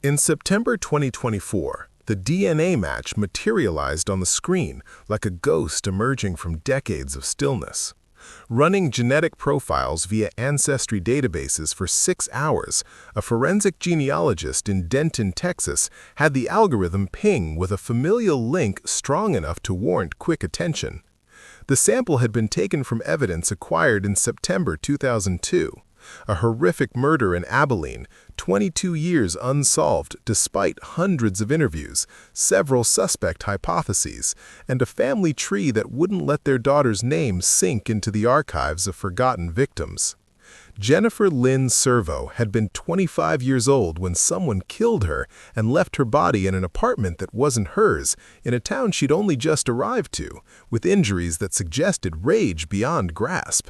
In September 2024, the DNA match materialized on the screen like a ghost emerging from decades of stillness. Running genetic profiles via ancestry databases for 6 hours, a forensic genealogist in Denton, Texas, had the algorithm ping with a familial link strong enough to warrant quick attention. The sample had been taken from evidence acquired in September 2002. A horrific murder in Abilene, 22 years unsolved despite hundreds of interviews, several suspect hypotheses, and a family tree that wouldn't let their daughter's name sink into the archives of forgotten victims. Jennifer Lynn Servo had been 25 years old when someone killed her and left her body in an apartment that wasn't hers in a town she'd only just arrived to, with injuries that suggested rage beyond grasp.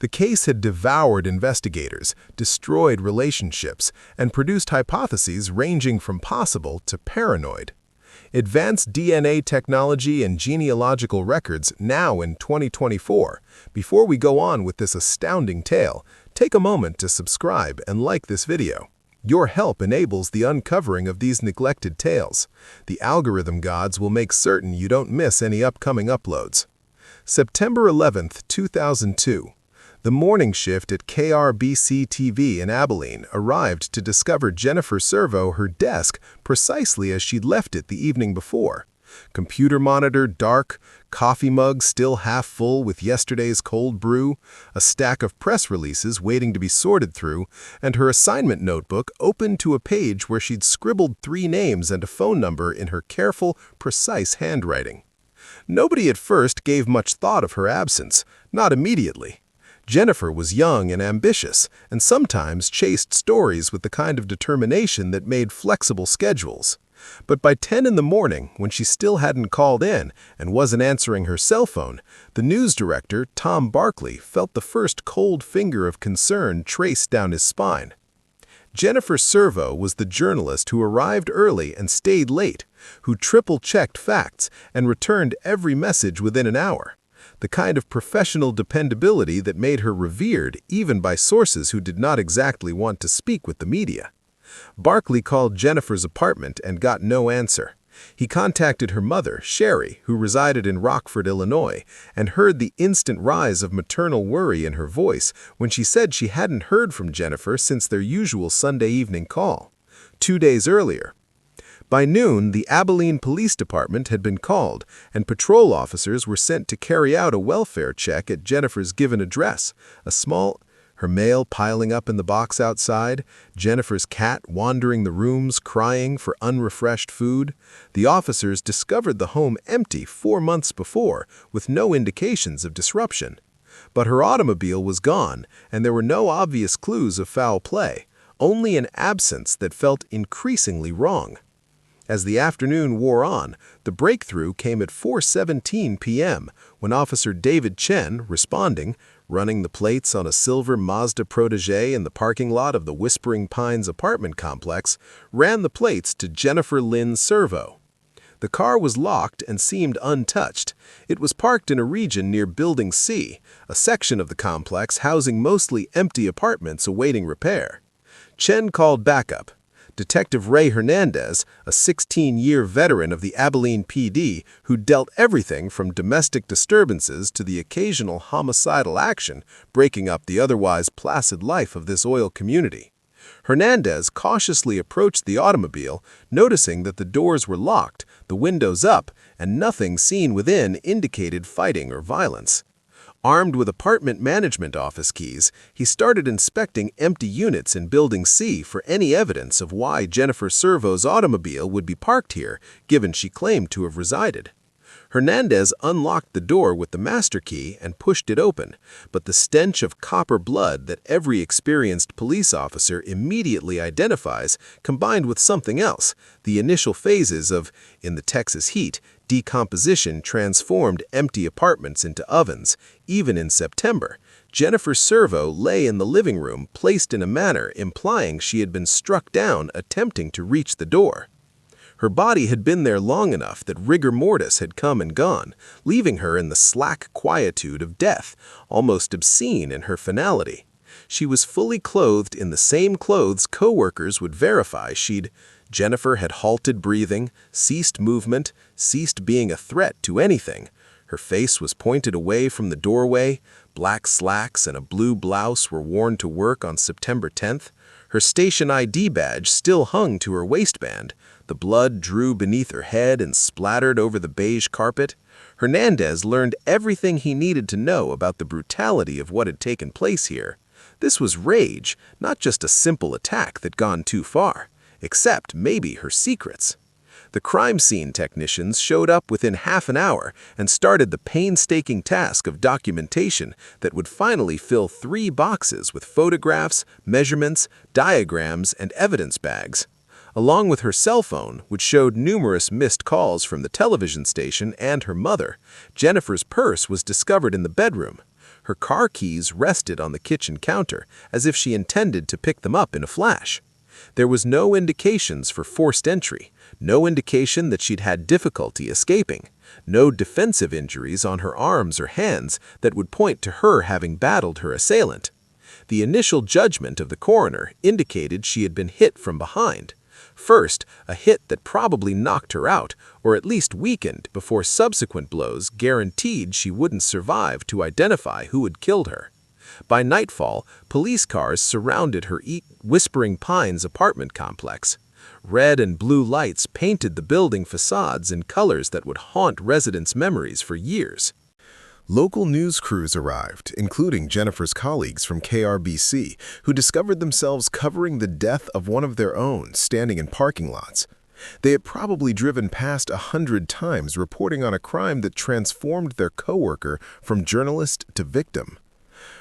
The case had devoured investigators, destroyed relationships, and produced hypotheses ranging from possible to paranoid. Advanced DNA technology and genealogical records now in 2024. Before we go on with this astounding tale, take a moment to subscribe and like this video. Your help enables the uncovering of these neglected tales. The algorithm gods will make certain you don't miss any upcoming uploads. September 11, 2002. The morning shift at KRBC-TV in Abilene arrived to discover Jennifer Servo her desk precisely as she'd left it the evening before. Computer monitor dark, coffee mug still half full with yesterday's cold brew, a stack of press releases waiting to be sorted through, and her assignment notebook open to a page where she'd scribbled 3 names and a phone number in her careful, precise handwriting. Nobody at first gave much thought of her absence, not immediately. Jennifer was young and ambitious, and sometimes chased stories with the kind of determination that made flexible schedules. But by 10 in the morning, when she still hadn't called in and wasn't answering her cell phone, the news director, Tom Barkley, felt the first cold finger of concern traced down his spine. Jennifer Servo was the journalist who arrived early and stayed late, who triple-checked facts and returned every message within an hour. The kind of professional dependability that made her revered even by sources who did not exactly want to speak with the media. Barkley called Jennifer's apartment and got no answer. He contacted her mother, Sherry, who resided in Rockford, Illinois, and heard the instant rise of maternal worry in her voice when she said she hadn't heard from Jennifer since their usual Sunday evening call, 2 days earlier. By noon, the Abilene Police Department had been called, and patrol officers were sent to carry out a welfare check at Jennifer's given address, her mail piling up in the box outside, Jennifer's cat wandering the rooms crying for unrefreshed food. The officers discovered the home empty 4 months before, with no indications of disruption. But her automobile was gone, and there were no obvious clues of foul play, only an absence that felt increasingly wrong. As the afternoon wore on, the breakthrough came at 4:17 p.m. when Officer David Chen, responding, running the plates on a silver Mazda Protégé in the parking lot of the Whispering Pines apartment complex, ran the plates to Jennifer Lynn Servo. The car was locked and seemed untouched. It was parked in a region near Building C, a section of the complex housing mostly empty apartments awaiting repair. Chen called backup. Detective Ray Hernandez, a 16-year veteran of the Abilene PD who dealt everything from domestic disturbances to the occasional homicidal action, breaking up the otherwise placid life of this oil community. Hernandez cautiously approached the automobile, noticing that the doors were locked, the windows up, and nothing seen within indicated fighting or violence. Armed with apartment management office keys, he started inspecting empty units in Building C for any evidence of why Jennifer Servo's automobile would be parked here, given she claimed to have resided. Hernandez unlocked the door with the master key and pushed it open, but the stench of copper blood that every experienced police officer immediately identifies combined with something else, the initial phases of, in the Texas heat, decomposition transformed empty apartments into ovens. Even in September, Jennifer Servo lay in the living room placed in a manner implying she had been struck down attempting to reach the door. Her body had been there long enough that rigor mortis had come and gone, leaving her in the slack quietude of death, almost obscene in her finality. she was fully clothed in the same clothes coworkers would verify Jennifer had halted breathing, ceased movement, ceased being a threat to anything. Her face was pointed away from the doorway. Black slacks and a blue blouse were worn to work on September 10th. Her station ID badge still hung to her waistband. The blood drew beneath her head and splattered over the beige carpet. Hernandez learned everything he needed to know about the brutality of what had taken place here. This was rage, not just a simple attack that gone too far, except maybe her secrets. The crime scene technicians showed up within half an hour and started the painstaking task of documentation that would finally fill 3 boxes with photographs, measurements, diagrams, and evidence bags. Along with her cell phone, which showed numerous missed calls from the television station and her mother, Jennifer's purse was discovered in the bedroom. Her car keys rested on the kitchen counter, as if she intended to pick them up in a flash. There was no indications for forced entry, no indication that she'd had difficulty escaping, no defensive injuries on her arms or hands that would point to her having battled her assailant. The initial judgment of the coroner indicated she had been hit from behind. First, a hit that probably knocked her out, or at least weakened, before subsequent blows guaranteed she wouldn't survive to identify who had killed her. By nightfall, police cars surrounded her Whispering Pines apartment complex. Red and blue lights painted the building facades in colors that would haunt residents' memories for years. Local news crews arrived, including Jennifer's colleagues from KRBC, who discovered themselves covering the death of one of their own, standing in parking lots. They had probably driven past 100 times, reporting on a crime that transformed their coworker from journalist to victim.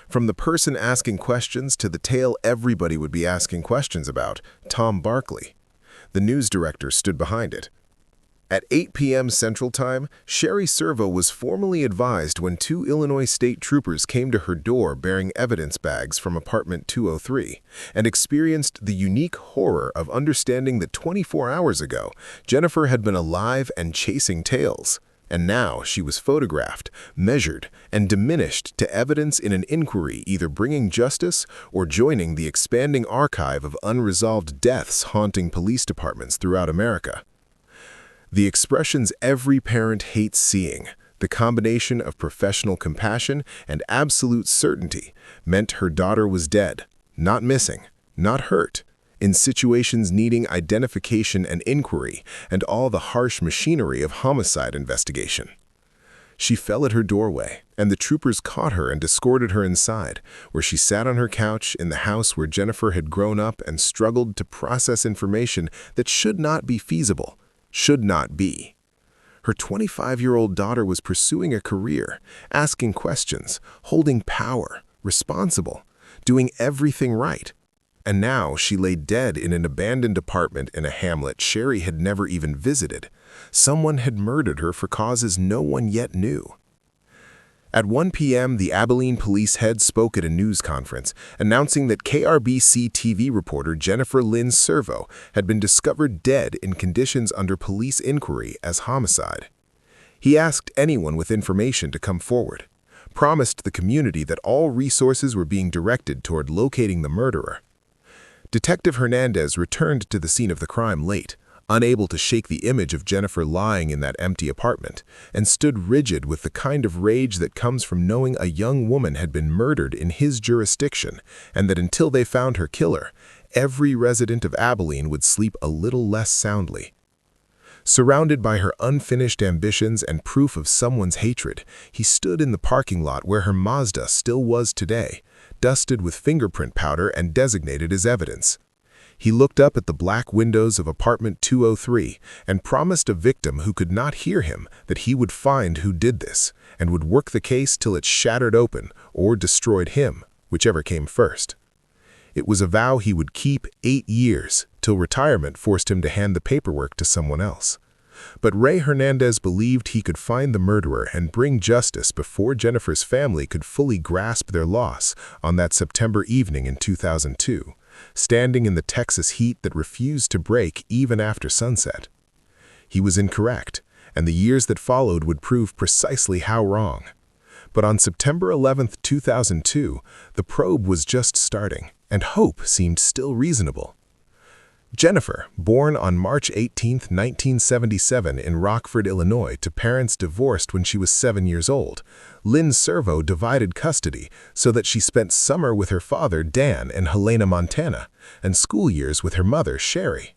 From the person asking questions to the tale everybody would be asking questions about, Tom Barkley. The news director stood behind it. At 8 p.m. Central Time, Sherry Servo was formally advised when 2 Illinois state troopers came to her door bearing evidence bags from apartment 203 and experienced the unique horror of understanding that 24 hours ago, Jennifer had been alive and chasing tails. And now she was photographed, measured, and diminished to evidence in an inquiry either bringing justice or joining the expanding archive of unresolved deaths haunting police departments throughout America. The expressions every parent hates seeing, the combination of professional compassion and absolute certainty, meant her daughter was dead, not missing, not hurt, in situations needing identification and inquiry and all the harsh machinery of homicide investigation. She fell at her doorway, and the troopers caught her and escorted her inside, where she sat on her couch in the house where Jennifer had grown up and struggled to process information that should not be feasible, should not be. Her 25-year-old daughter was pursuing a career, asking questions, holding power, responsible, doing everything right. And now she lay dead in an abandoned apartment in a hamlet Sherry had never even visited. Someone had murdered her for causes no one yet knew. At 1 p.m., the Abilene police head spoke at a news conference, announcing that KRBC TV reporter Jennifer Lynn Servo had been discovered dead in conditions under police inquiry as homicide. He asked anyone with information to come forward, promised the community that all resources were being directed toward locating the murderer. Detective Hernandez returned to the scene of the crime late, unable to shake the image of Jennifer lying in that empty apartment, and stood rigid with the kind of rage that comes from knowing a young woman had been murdered in his jurisdiction, and that until they found her killer, every resident of Abilene would sleep a little less soundly. Surrounded by her unfinished ambitions and proof of someone's hatred, he stood in the parking lot where her Mazda still was today, dusted with fingerprint powder and designated as evidence. He looked up at the black windows of apartment 203 and promised a victim who could not hear him that he would find who did this and would work the case till it shattered open or destroyed him, whichever came first. It was a vow he would keep 8 years, till retirement forced him to hand the paperwork to someone else. But Ray Hernandez believed he could find the murderer and bring justice before Jennifer's family could fully grasp their loss on that September evening in 2002, standing in the Texas heat that refused to break even after sunset. He was incorrect, and the years that followed would prove precisely how wrong. But on September 11, 2002, the probe was just starting, and hope seemed still reasonable. Jennifer, born on March 18, 1977 in Rockford, Illinois, to parents divorced when she was 7 years old, Lynn Servo divided custody so that she spent summer with her father, Dan, in Helena, Montana, and school years with her mother, Sherry.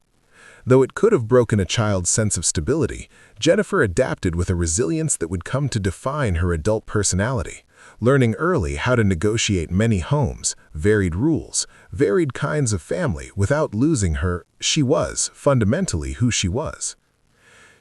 Though it could have broken a child's sense of stability, Jennifer adapted with a resilience that would come to define her adult personality, learning early how to negotiate many homes, varied rules, varied kinds of family without losing she was fundamentally who she was.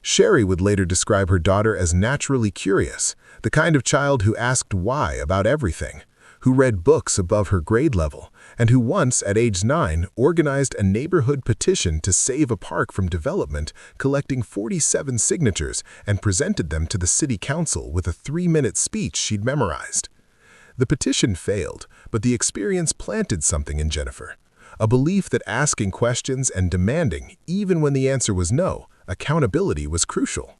Sherry would later describe her daughter as naturally curious, the kind of child who asked why about everything, who read books above her grade level, and who once, at age 9, organized a neighborhood petition to save a park from development, collecting 47 signatures and presented them to the city council with a 3-minute speech she'd memorized. The petition failed, but the experience planted something in Jennifer, a belief that asking questions and demanding, even when the answer was no, accountability was crucial.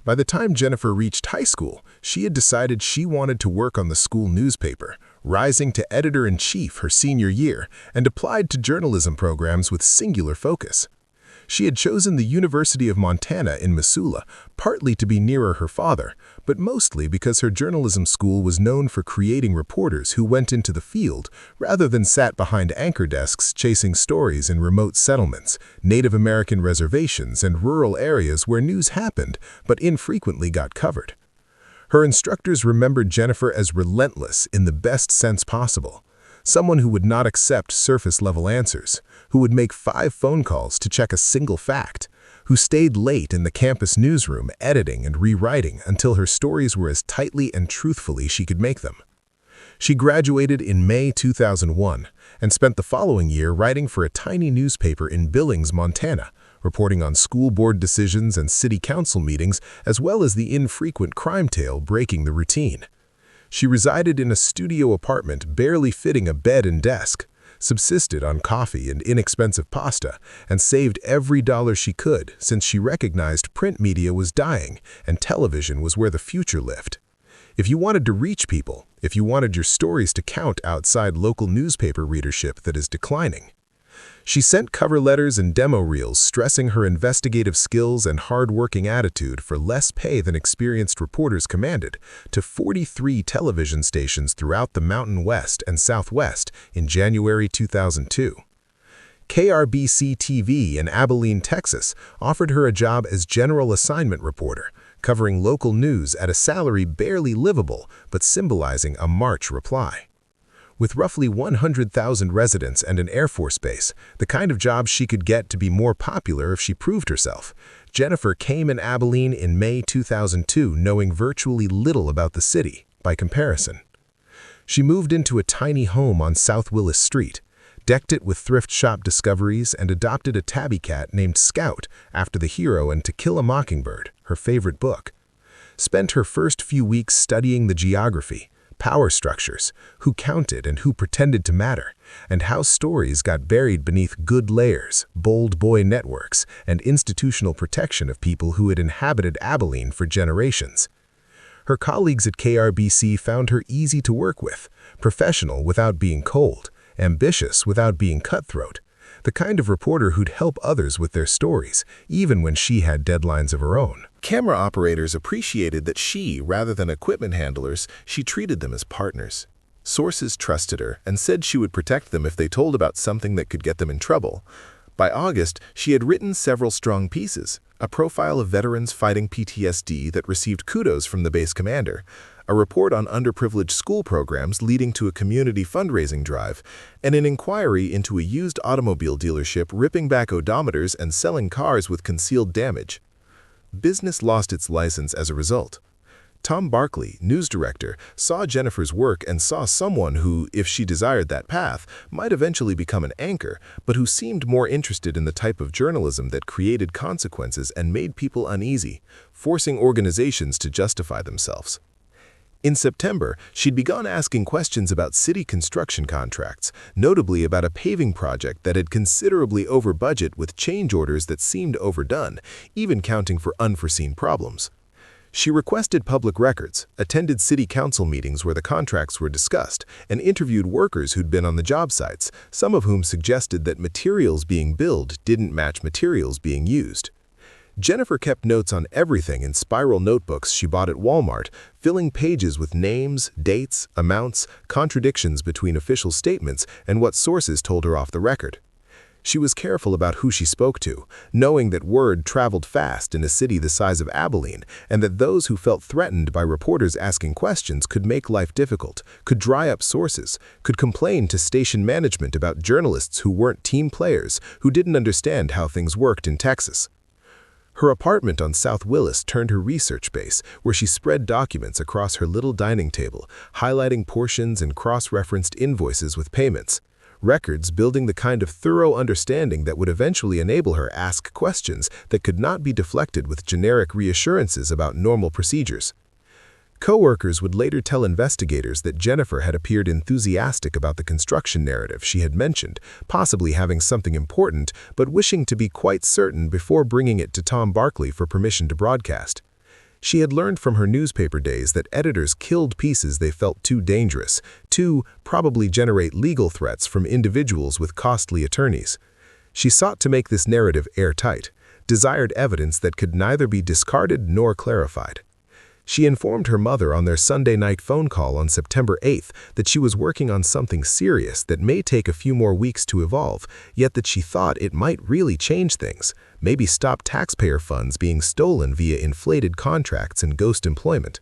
By the time Jennifer reached high school, she had decided she wanted to work on the school newspaper, rising to editor-in-chief her senior year, and applied to journalism programs with singular focus. She had chosen the University of Montana in Missoula, partly to be nearer her father, but mostly because her journalism school was known for creating reporters who went into the field rather than sat behind anchor desks chasing stories in remote settlements, Native American reservations, and rural areas where news happened but infrequently got covered. Her instructors remembered Jennifer as relentless in the best sense possible. Someone who would not accept surface-level answers, who would make 5 phone calls to check a single fact, who stayed late in the campus newsroom editing and rewriting until her stories were as tightly and truthfully she could make them. She graduated in May 2001 and spent the following year writing for a tiny newspaper in Billings, Montana, reporting on school board decisions and city council meetings, as well as the infrequent crime tale breaking the routine. She resided in a studio apartment barely fitting a bed and desk, subsisted on coffee and inexpensive pasta, and saved every dollar she could since she recognized print media was dying and television was where the future lived. If you wanted to reach people, if you wanted your stories to count outside local newspaper readership that is declining, she sent cover letters and demo reels stressing her investigative skills and hard-working attitude for less pay than experienced reporters commanded to 43 television stations throughout the Mountain West and Southwest in January 2002. KRBC-TV in Abilene, Texas offered her a job as general assignment reporter, covering local news at a salary barely livable but symbolizing a March reply. With roughly 100,000 residents and an Air Force base, the kind of job she could get to be more popular if she proved herself, Jennifer came in Abilene in May 2002 knowing virtually little about the city, by comparison. She moved into a tiny home on South Willis Street, decked it with thrift shop discoveries, and adopted a tabby cat named Scout after the hero in To Kill a Mockingbird, her favorite book. Spent her first few weeks studying the geography, power structures, who counted and who pretended to matter, and how stories got buried beneath good layers, bold boy networks, and institutional protection of people who had inhabited Abilene for generations. Her colleagues at KRBC found her easy to work with, professional without being cold, ambitious without being cutthroat, the kind of reporter who'd help others with their stories, even when she had deadlines of her own. Camera operators appreciated that she, rather than equipment handlers, she treated them as partners. Sources trusted her and said she would protect them if they told about something that could get them in trouble. By August, she had written several strong pieces, a profile of veterans fighting PTSD that received kudos from the base commander, a report on underprivileged school programs leading to a community fundraising drive, and an inquiry into a used automobile dealership ripping back odometers and selling cars with concealed damage. Business lost its license as a result. Tom Barkley, news director, saw Jennifer's work and saw someone who, if she desired that path, might eventually become an anchor, but who seemed more interested in the type of journalism that created consequences and made people uneasy, forcing organizations to justify themselves. In September, she'd begun asking questions about city construction contracts, notably about a paving project that had considerably over budget with change orders that seemed overdone, even counting for unforeseen problems. She requested public records, attended city council meetings where the contracts were discussed, and interviewed workers who'd been on the job sites, some of whom suggested that materials being billed didn't match materials being used. Jennifer kept notes on everything in spiral notebooks she bought at Walmart, filling pages with names, dates, amounts, contradictions between official statements, and what sources told her off the record. She was careful about who she spoke to, knowing that word traveled fast in a city the size of Abilene, and that those who felt threatened by reporters asking questions could make life difficult, could dry up sources, could complain to station management about journalists who weren't team players, who didn't understand how things worked in Texas. Her apartment on South Willis turned her research base, where she spread documents across her little dining table, highlighting portions and cross-referenced invoices with payments. Records building the kind of thorough understanding that would eventually enable her ask questions that could not be deflected with generic reassurances about normal procedures. Coworkers would later tell investigators that Jennifer had appeared enthusiastic about the construction narrative she had mentioned, possibly having something important, but wishing to be quite certain before bringing it to Tom Barkley for permission to broadcast. She had learned from her newspaper days that editors killed pieces they felt too dangerous, to probably generate legal threats from individuals with costly attorneys. She sought to make this narrative airtight, desired evidence that could neither be discarded nor clarified. She informed her mother on their Sunday night phone call on September 8th that she was working on something serious that may take a few more weeks to evolve, yet that she thought it might really change things, maybe stop taxpayer funds being stolen via inflated contracts and ghost employment.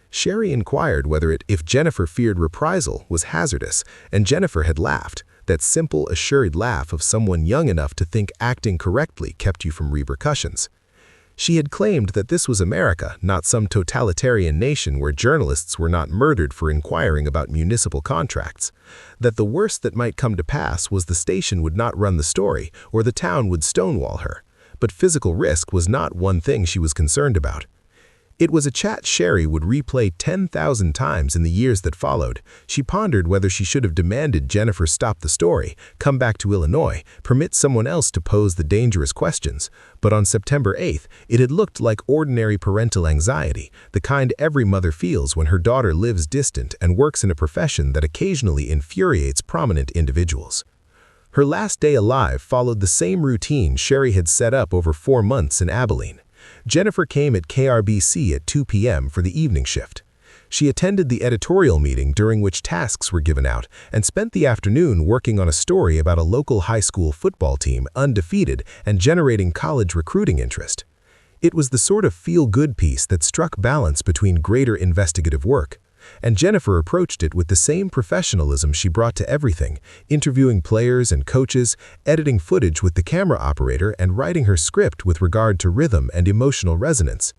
Sherry inquired whether if Jennifer feared reprisal was hazardous, and Jennifer had laughed, that simple, assured laugh of someone young enough to think acting correctly kept you from repercussions. She had claimed that this was America, not some totalitarian nation where journalists were not murdered for inquiring about municipal contracts. That the worst that might come to pass was the station would not run the story, or the town would stonewall her. But physical risk was not one thing she was concerned about. It was a chat Sherry would replay 10,000 times in the years that followed. She pondered whether she should have demanded Jennifer stop the story, come back to Illinois, permit someone else to pose the dangerous questions. But on September 8th, it had looked like ordinary parental anxiety, the kind every mother feels when her daughter lives distant and works in a profession that occasionally infuriates prominent individuals. Her last day alive followed the same routine Sherry had set up over 4 months in Abilene. Jennifer came at KRBC at 2 p.m. for the evening shift. She attended the editorial meeting during which tasks were given out and spent the afternoon working on a story about a local high school football team undefeated and generating college recruiting interest. It was the sort of feel-good piece that struck balance between greater investigative work. And Jennifer approached it with the same professionalism she brought to everything, interviewing players and coaches, editing footage with the camera operator, and writing her script with regard to rhythm and emotional resonance.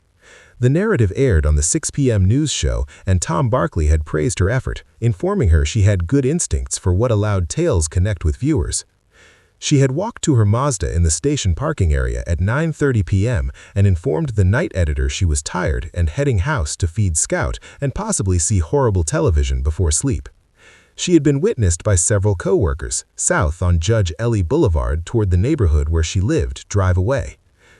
The narrative aired on the 6 p.m. news show, and Tom Barkley had praised her effort, informing her she had good instincts for what allowed tales connect with viewers. She had walked to her Mazda in the station parking area at 9:30 p.m. and informed the night editor she was tired and heading house to feed Scout and possibly see horrible television before sleep. She had been witnessed by several co-workers, south on Judge Ellie Boulevard toward the neighborhood where she lived, drive away.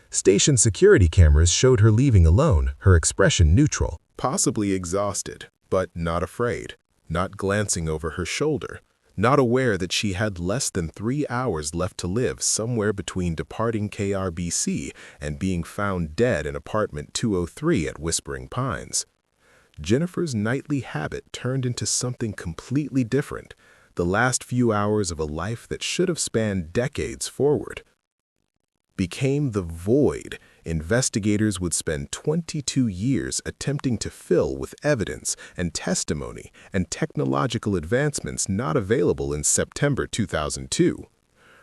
Station security cameras showed her leaving alone, her expression neutral. Possibly exhausted, but not afraid, not glancing over her shoulder, not aware that she had less than 3 hours left to live somewhere between departing KRBC and being found dead in apartment 203 at Whispering Pines. Jennifer's nightly habit turned into something completely different, the last few hours of a life that should have spanned decades forward. Became the void investigators would spend 22 years attempting to fill with evidence and testimony and technological advancements not available in September 2002.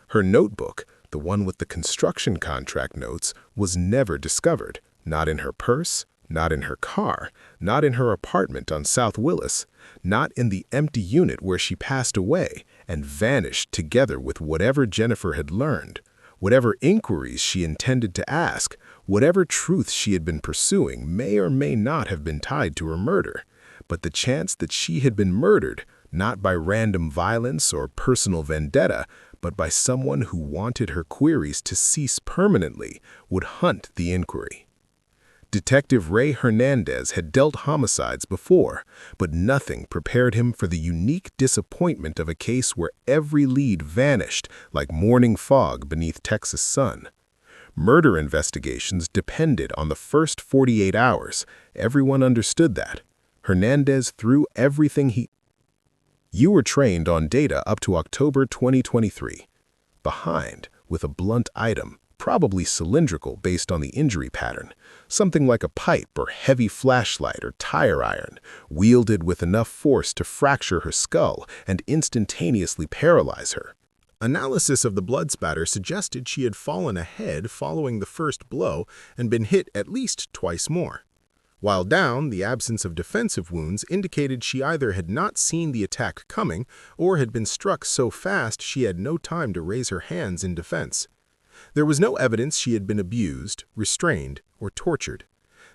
Her notebook, the one with the construction contract notes, was never discovered, not in her purse, not in her car, not in her apartment on South Willis, not in the empty unit where she passed away and vanished together with whatever Jennifer had learned, whatever inquiries she intended to ask, whatever truth she had been pursuing may or may not have been tied to her murder. But the chance that she had been murdered, not by random violence or personal vendetta, but by someone who wanted her queries to cease permanently, would haunt the inquiry. Detective Ray Hernandez had dealt homicides before, but nothing prepared him for the unique disappointment of a case where every lead vanished like morning fog beneath Texas sun. Murder investigations depended on the first 48 hours. Everyone understood that. Hernandez threw everything he... You were trained on data up to October 2023. Behind, with a blunt item, probably cylindrical based on the injury pattern, something like a pipe or heavy flashlight or tire iron, wielded with enough force to fracture her skull and instantaneously paralyze her. Analysis of the blood spatter suggested she had fallen ahead following the first blow and been hit at least twice more. While down, the absence of defensive wounds indicated she either had not seen the attack coming or had been struck so fast she had no time to raise her hands in defense. There was no evidence she had been abused, restrained, or tortured.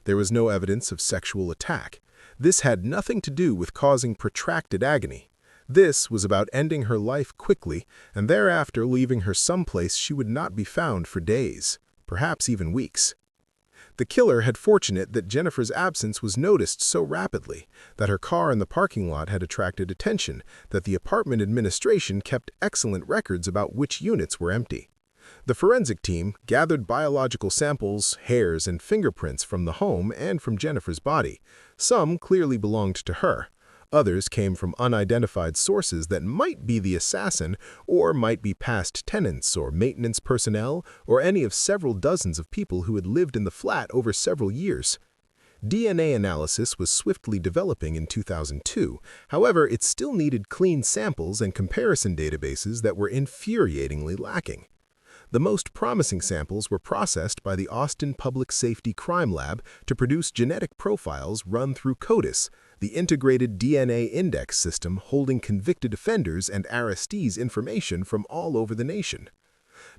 There was no evidence of sexual attack. This had nothing to do with causing protracted agony. This was about ending her life quickly and thereafter leaving her someplace she would not be found for days, perhaps even weeks. The killer had fortunate that Jennifer's absence was noticed so rapidly, that her car in the parking lot had attracted attention, that the apartment administration kept excellent records about which units were empty. The forensic team gathered biological samples, hairs, and fingerprints from the home and from Jennifer's body. Some clearly belonged to her. Others came from unidentified sources that might be the assassin or might be past tenants or maintenance personnel or any of several dozens of people who had lived in the flat over several years. DNA analysis was swiftly developing in 2002. However, it still needed clean samples and comparison databases that were infuriatingly lacking. The most promising samples were processed by the Austin Public Safety Crime Lab to produce genetic profiles run through CODIS, the integrated DNA index system holding convicted offenders and arrestees information from all over the nation.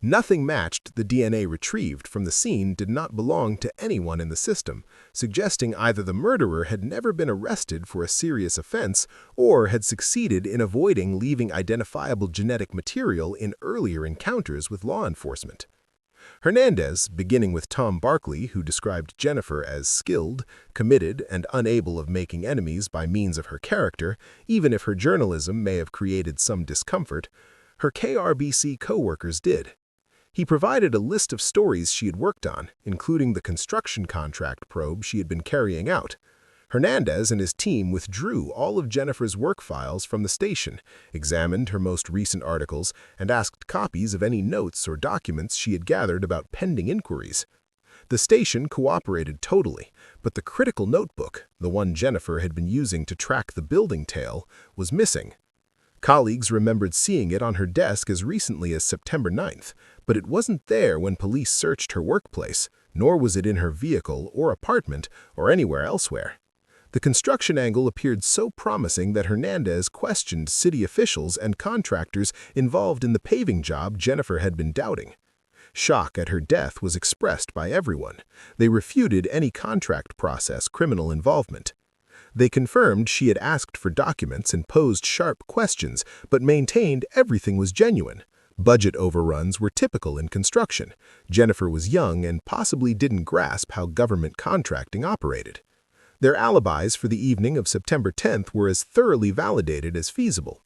Nothing matched the DNA retrieved from the scene did not belong to anyone in the system, suggesting either the murderer had never been arrested for a serious offense or had succeeded in avoiding leaving identifiable genetic material in earlier encounters with law enforcement. Hernandez, beginning with Tom Barkley, who described Jennifer as skilled, committed, and unable of making enemies by means of her character, even if her journalism may have created some discomfort, her KRBC co-workers did. He provided a list of stories she had worked on, including the construction contract probe she had been carrying out. Hernandez and his team withdrew all of Jennifer's work files from the station, examined her most recent articles, and asked copies of any notes or documents she had gathered about pending inquiries. The station cooperated totally, but the critical notebook, the one Jennifer had been using to track the building tail, was missing. Colleagues remembered seeing it on her desk as recently as September 9th, but it wasn't there when police searched her workplace, nor was it in her vehicle or apartment or anywhere elsewhere. The construction angle appeared so promising that Hernandez questioned city officials and contractors involved in the paving job Jennifer had been doubting. Shock at her death was expressed by everyone. They refuted any contract process criminal involvement. They confirmed she had asked for documents and posed sharp questions, but maintained everything was genuine. Budget overruns were typical in construction. Jennifer was young and possibly didn't grasp how government contracting operated. Their alibis for the evening of September 10th were as thoroughly validated as feasible.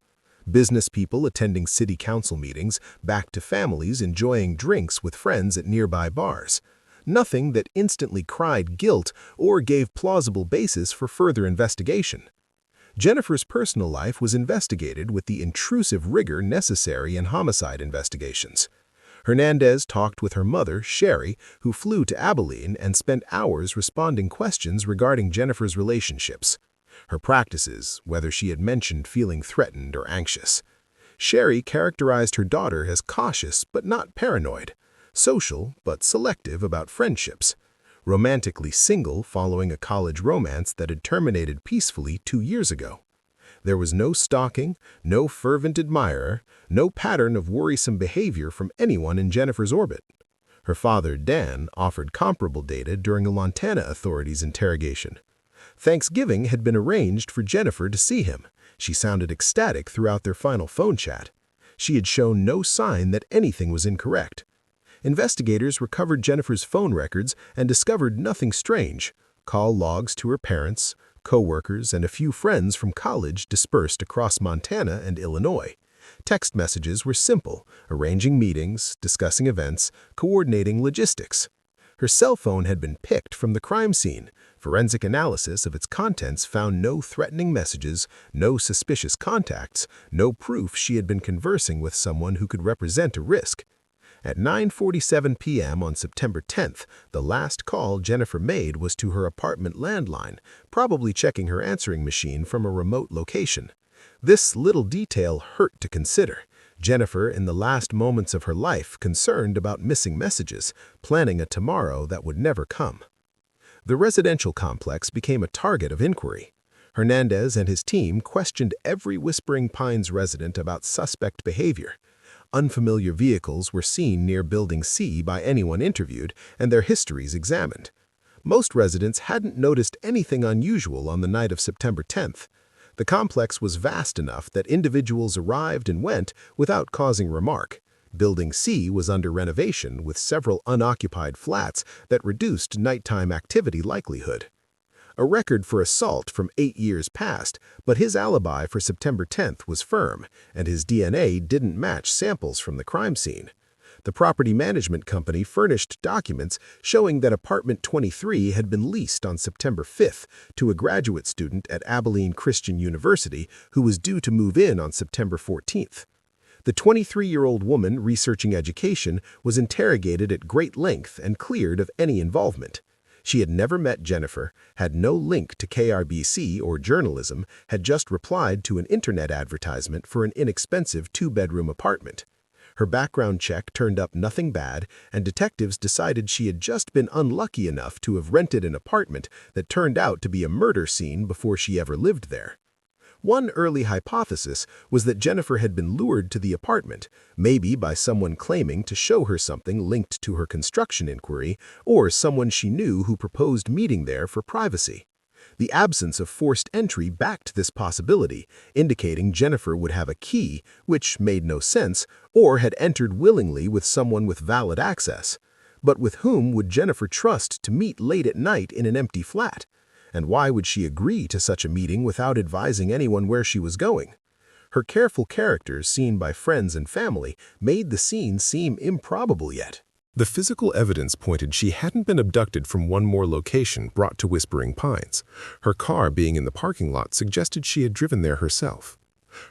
Business people attending city council meetings, back to families enjoying drinks with friends at nearby bars. Nothing that instantly cried guilt or gave plausible basis for further investigation. Jennifer's personal life was investigated with the intrusive rigor necessary in homicide investigations. Hernandez talked with her mother, Sherry, who flew to Abilene and spent hours responding questions regarding Jennifer's relationships, her practices, whether she had mentioned feeling threatened or anxious. Sherry characterized her daughter as cautious but not paranoid, social but selective about friendships, romantically single following a college romance that had terminated peacefully 2 years ago. There was no stalking, no fervent admirer, no pattern of worrisome behavior from anyone in Jennifer's orbit. Her father, Dan, offered comparable data during a Montana authorities' interrogation. Thanksgiving had been arranged for Jennifer to see him. She sounded ecstatic throughout their final phone chat. She had shown no sign that anything was incorrect. Investigators recovered Jennifer's phone records and discovered nothing strange. Call logs to her parents, co-workers, and a few friends from college dispersed across Montana and Illinois. Text messages were simple, arranging meetings, discussing events, coordinating logistics. Her cell phone had been picked from the crime scene. Forensic analysis of its contents found no threatening messages, no suspicious contacts, no proof she had been conversing with someone who could represent a risk. At 9:47 p.m. on September 10th, the last call Jennifer made was to her apartment landline, probably checking her answering machine from a remote location. This little detail hurt to consider. Jennifer, in the last moments of her life, concerned about missing messages, planning a tomorrow that would never come. The residential complex became a target of inquiry. Hernandez and his team questioned every Whispering Pines resident about suspect behavior. Unfamiliar vehicles were seen near Building C by anyone interviewed, and their histories examined. Most residents hadn't noticed anything unusual on the night of September 10th. The complex was vast enough that individuals arrived and went without causing remark. Building C was under renovation with several unoccupied flats that reduced nighttime activity likelihood. A record for assault from 8 years past, but his alibi for September 10th was firm, and his DNA didn't match samples from the crime scene. The property management company furnished documents showing that apartment 23 had been leased on September 5th to a graduate student at Abilene Christian University who was due to move in on September 14th. The 23-year-old woman researching education was interrogated at great length and cleared of any involvement. She had never met Jennifer, had no link to KRBC or journalism, had just replied to an internet advertisement for an inexpensive 2-bedroom apartment. Her background check turned up nothing bad, and detectives decided she had just been unlucky enough to have rented an apartment that turned out to be a murder scene before she ever lived there. One early hypothesis was that Jennifer had been lured to the apartment, maybe by someone claiming to show her something linked to her construction inquiry, or someone she knew who proposed meeting there for privacy. The absence of forced entry backed this possibility, indicating Jennifer would have a key, which made no sense, or had entered willingly with someone with valid access. But with whom would Jennifer trust to meet late at night in an empty flat? And why would she agree to such a meeting without advising anyone where she was going? Her careful characters, seen by friends and family, made the scene seem improbable yet. The physical evidence pointed she hadn't been abducted from one more location brought to Whispering Pines. Her car being in the parking lot suggested she had driven there herself.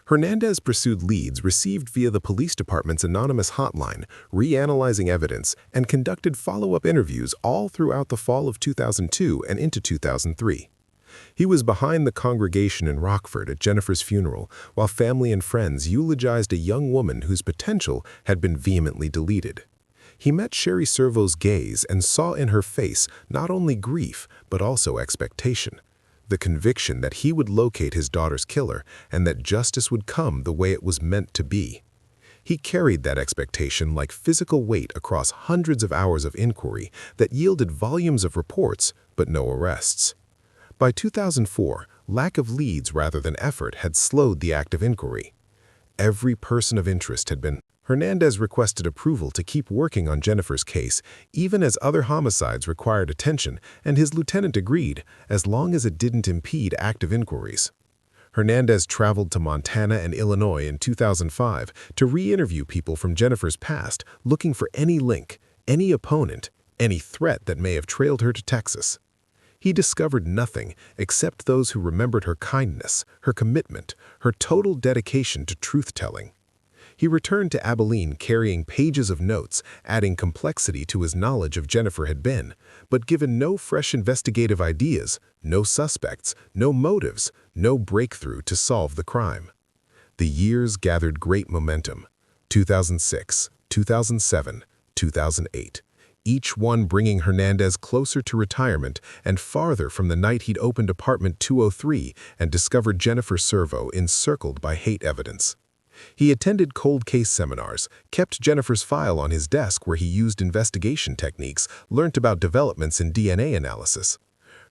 Hernandez pursued leads received via the police department's anonymous hotline, reanalyzing evidence, and conducted follow-up interviews all throughout the fall of 2002 and into 2003. He was behind the congregation in Rockford at Jennifer's funeral, while family and friends eulogized a young woman whose potential had been vehemently deleted. He met Sherry Servo's gaze and saw in her face not only grief, but also expectation. The conviction that he would locate his daughter's killer and that justice would come the way it was meant to be. He carried that expectation like physical weight across hundreds of hours of inquiry that yielded volumes of reports, but no arrests. By 2004, lack of leads rather than effort had slowed the active inquiry. Every person of interest had been. Hernandez requested approval to keep working on Jennifer's case, even as other homicides required attention, and his lieutenant agreed, as long as it didn't impede active inquiries. Hernandez traveled to Montana and Illinois in 2005 to re-interview people from Jennifer's past, looking for any link, any opponent, any threat that may have trailed her to Texas. He discovered nothing except those who remembered her kindness, her commitment, her total dedication to truth-telling. He returned to Abilene carrying pages of notes, adding complexity to his knowledge of Jennifer had been, but given no fresh investigative ideas, no suspects, no motives, no breakthrough to solve the crime. The years gathered great momentum. 2006, 2007, 2008. Each one bringing Hernandez closer to retirement and farther from the night he'd opened apartment 203 and discovered Jennifer Servo encircled by hate evidence. He attended cold case seminars, kept Jennifer's file on his desk where he used investigation techniques, learnt about developments in DNA analysis.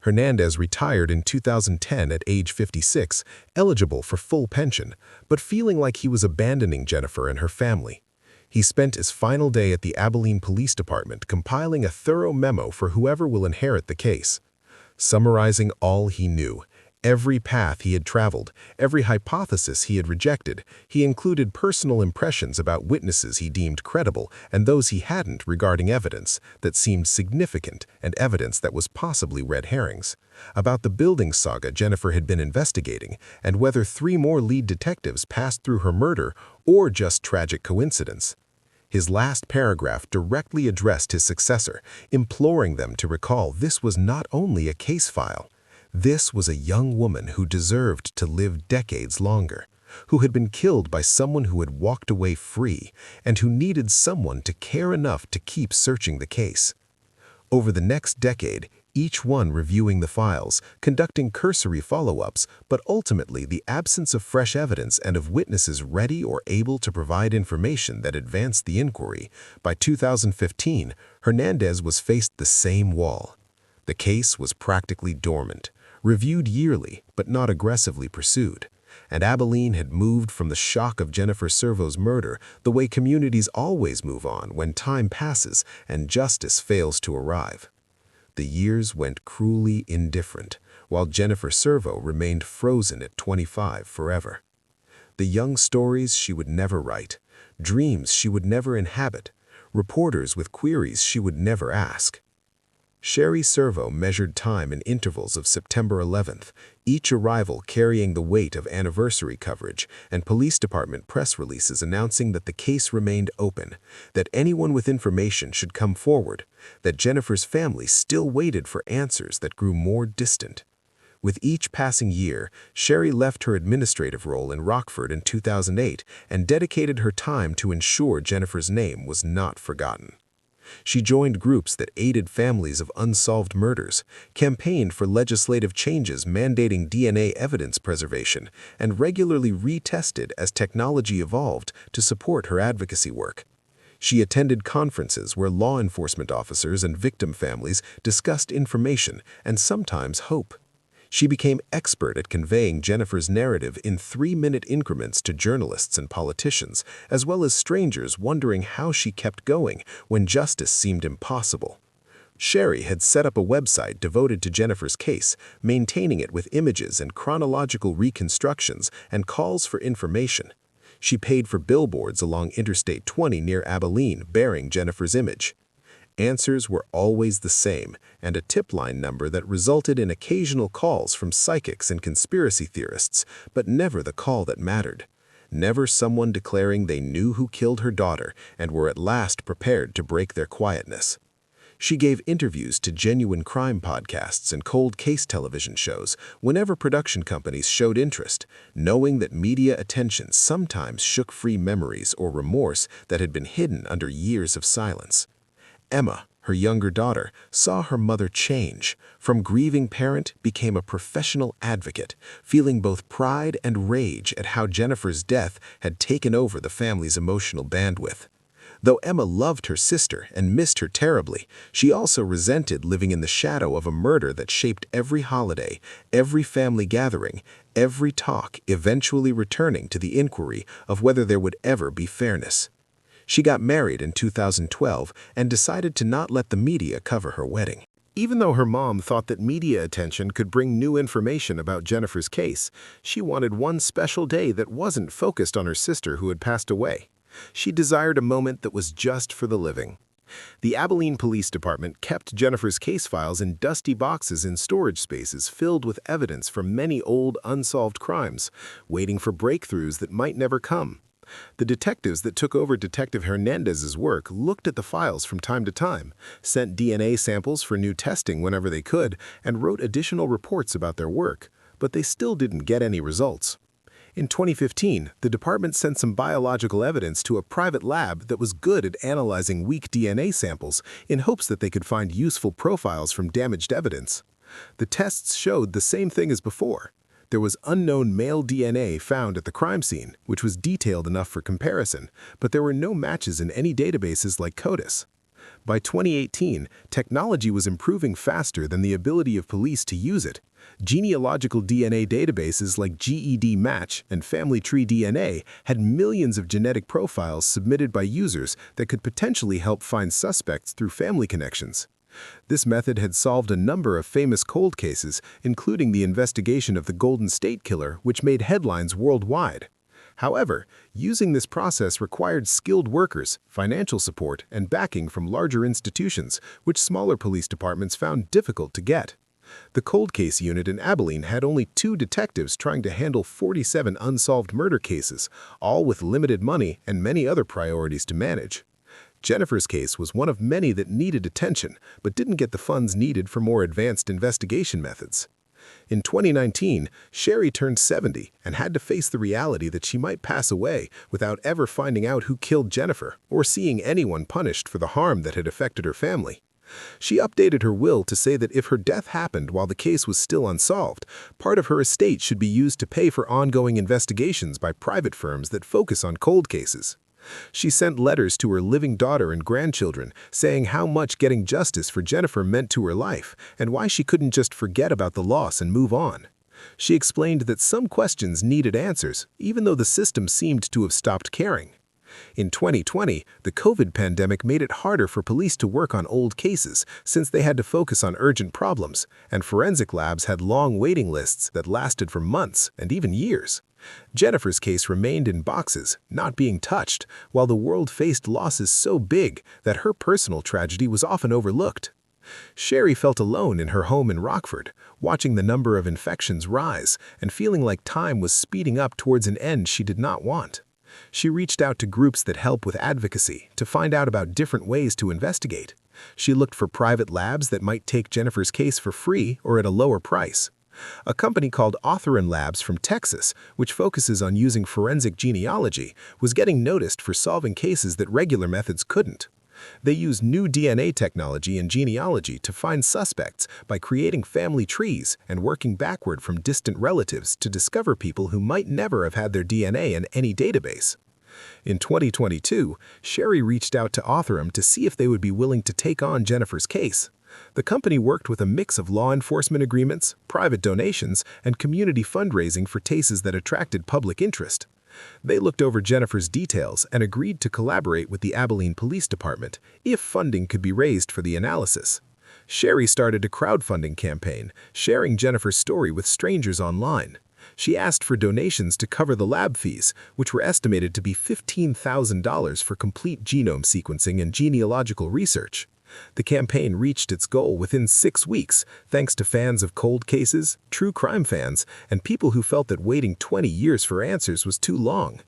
Hernandez retired in 2010 at age 56, eligible for full pension, but feeling like he was abandoning Jennifer and her family. He spent his final day at the Abilene Police Department compiling a thorough memo for whoever will inherit the case. Summarizing all he knew, every path he had traveled, every hypothesis he had rejected, he included personal impressions about witnesses he deemed credible and those he hadn't regarding evidence that seemed significant and evidence that was possibly red herrings, about the building saga Jennifer had been investigating and whether 3 more lead detectives passed through her murder or just tragic coincidence. His last paragraph directly addressed his successor, imploring them to recall this was not only a case file. This was a young woman who deserved to live decades longer, who had been killed by someone who had walked away free, and who needed someone to care enough to keep searching the case. Over the next decade, each one reviewing the files, conducting cursory follow-ups, but ultimately the absence of fresh evidence and of witnesses ready or able to provide information that advanced the inquiry, by 2015, Hernandez was faced the same wall. The case was practically dormant, reviewed yearly but not aggressively pursued, and Abilene had moved from the shock of Jennifer Servo's murder the way communities always move on when time passes and justice fails to arrive. The years went cruelly indifferent, while Jennifer Servo remained frozen at 25 forever. The young stories she would never write, dreams she would never inhabit, reporters with queries she would never ask. Sherry Servo measured time in intervals of September 11th, each arrival carrying the weight of anniversary coverage and police department press releases announcing that the case remained open, that anyone with information should come forward, that Jennifer's family still waited for answers that grew more distant. With each passing year, Sherry left her administrative role in Rockford in 2008 and dedicated her time to ensure Jennifer's name was not forgotten. She joined groups that aided families of unsolved murders, campaigned for legislative changes mandating DNA evidence preservation, and regularly retested as technology evolved to support her advocacy work. She attended conferences where law enforcement officers and victim families discussed information and sometimes hope. She became expert at conveying Jennifer's narrative in 3-minute increments to journalists and politicians, as well as strangers wondering how she kept going when justice seemed impossible. Sherry had set up a website devoted to Jennifer's case, maintaining it with images and chronological reconstructions and calls for information. She paid for billboards along Interstate 20 near Abilene bearing Jennifer's image. Answers were always the same, and a tip line number that resulted in occasional calls from psychics and conspiracy theorists, but never the call that mattered. Never someone declaring they knew who killed her daughter and were at last prepared to break their quietness. She gave interviews to genuine crime podcasts and cold case television shows whenever production companies showed interest, knowing that media attention sometimes shook free memories or remorse that had been hidden under years of silence. Emma, her younger daughter, saw her mother change. From grieving parent, became a professional advocate, feeling both pride and rage at how Jennifer's death had taken over the family's emotional bandwidth. Though Emma loved her sister and missed her terribly, she also resented living in the shadow of a murder that shaped every holiday, every family gathering, every talk, eventually returning to the inquiry of whether there would ever be fairness. She got married in 2012 and decided to not let the media cover her wedding. Even though her mom thought that media attention could bring new information about Jennifer's case, she wanted one special day that wasn't focused on her sister who had passed away. She desired a moment that was just for the living. The Abilene Police Department kept Jennifer's case files in dusty boxes in storage spaces filled with evidence from many old unsolved crimes, waiting for breakthroughs that might never come. The detectives that took over Detective Hernandez's work looked at the files from time to time, sent DNA samples for new testing whenever they could, and wrote additional reports about their work, but they still didn't get any results. In 2015, the department sent some biological evidence to a private lab that was good at analyzing weak DNA samples in hopes that they could find useful profiles from damaged evidence. The tests showed the same thing as before. There was unknown male DNA found at the crime scene, which was detailed enough for comparison, but there were no matches in any databases like CODIS. By 2018, technology was improving faster than the ability of police to use it. Genealogical DNA databases like GED Match and Family Tree DNA had millions of genetic profiles submitted by users that could potentially help find suspects through family connections. This method had solved a number of famous cold cases, including the investigation of the Golden State Killer, which made headlines worldwide. However, using this process required skilled workers, financial support, and backing from larger institutions, which smaller police departments found difficult to get. The cold case unit in Abilene had only 2 detectives trying to handle 47 unsolved murder cases, all with limited money and many other priorities to manage. Jennifer's case was one of many that needed attention, but didn't get the funds needed for more advanced investigation methods. In 2019, Sherry turned 70 and had to face the reality that she might pass away without ever finding out who killed Jennifer or seeing anyone punished for the harm that had affected her family. She updated her will to say that if her death happened while the case was still unsolved, part of her estate should be used to pay for ongoing investigations by private firms that focus on cold cases. She sent letters to her living daughter and grandchildren saying how much getting justice for Jennifer meant to her life and why she couldn't just forget about the loss and move on. She explained that some questions needed answers, even though the system seemed to have stopped caring. In 2020, the COVID pandemic made it harder for police to work on old cases since they had to focus on urgent problems, and forensic labs had long waiting lists that lasted for months and even years. Jennifer's case remained in boxes, not being touched, while the world faced losses so big that her personal tragedy was often overlooked. Sherry felt alone in her home in Rockford, watching the number of infections rise and feeling like time was speeding up towards an end she did not want. She reached out to groups that help with advocacy to find out about different ways to investigate. She looked for private labs that might take Jennifer's case for free or at a lower price. A company called Authorin Labs from Texas, which focuses on using forensic genealogy, was getting noticed for solving cases that regular methods couldn't. They use new DNA technology and genealogy to find suspects by creating family trees and working backward from distant relatives to discover people who might never have had their DNA in any database. In 2022, Sherry reached out to Authorim to see if they would be willing to take on Jennifer's case. The company worked with a mix of law enforcement agreements, private donations, and community fundraising for cases that attracted public interest. They looked over Jennifer's details and agreed to collaborate with the Abilene Police Department if funding could be raised for the analysis. Sherry started a crowdfunding campaign, sharing Jennifer's story with strangers online. She asked for donations to cover the lab fees, which were estimated to be $15,000 for complete genome sequencing and genealogical research. The campaign reached its goal within 6 weeks, thanks to fans of cold cases, true crime fans, and people who felt that waiting 20 years for answers was too long.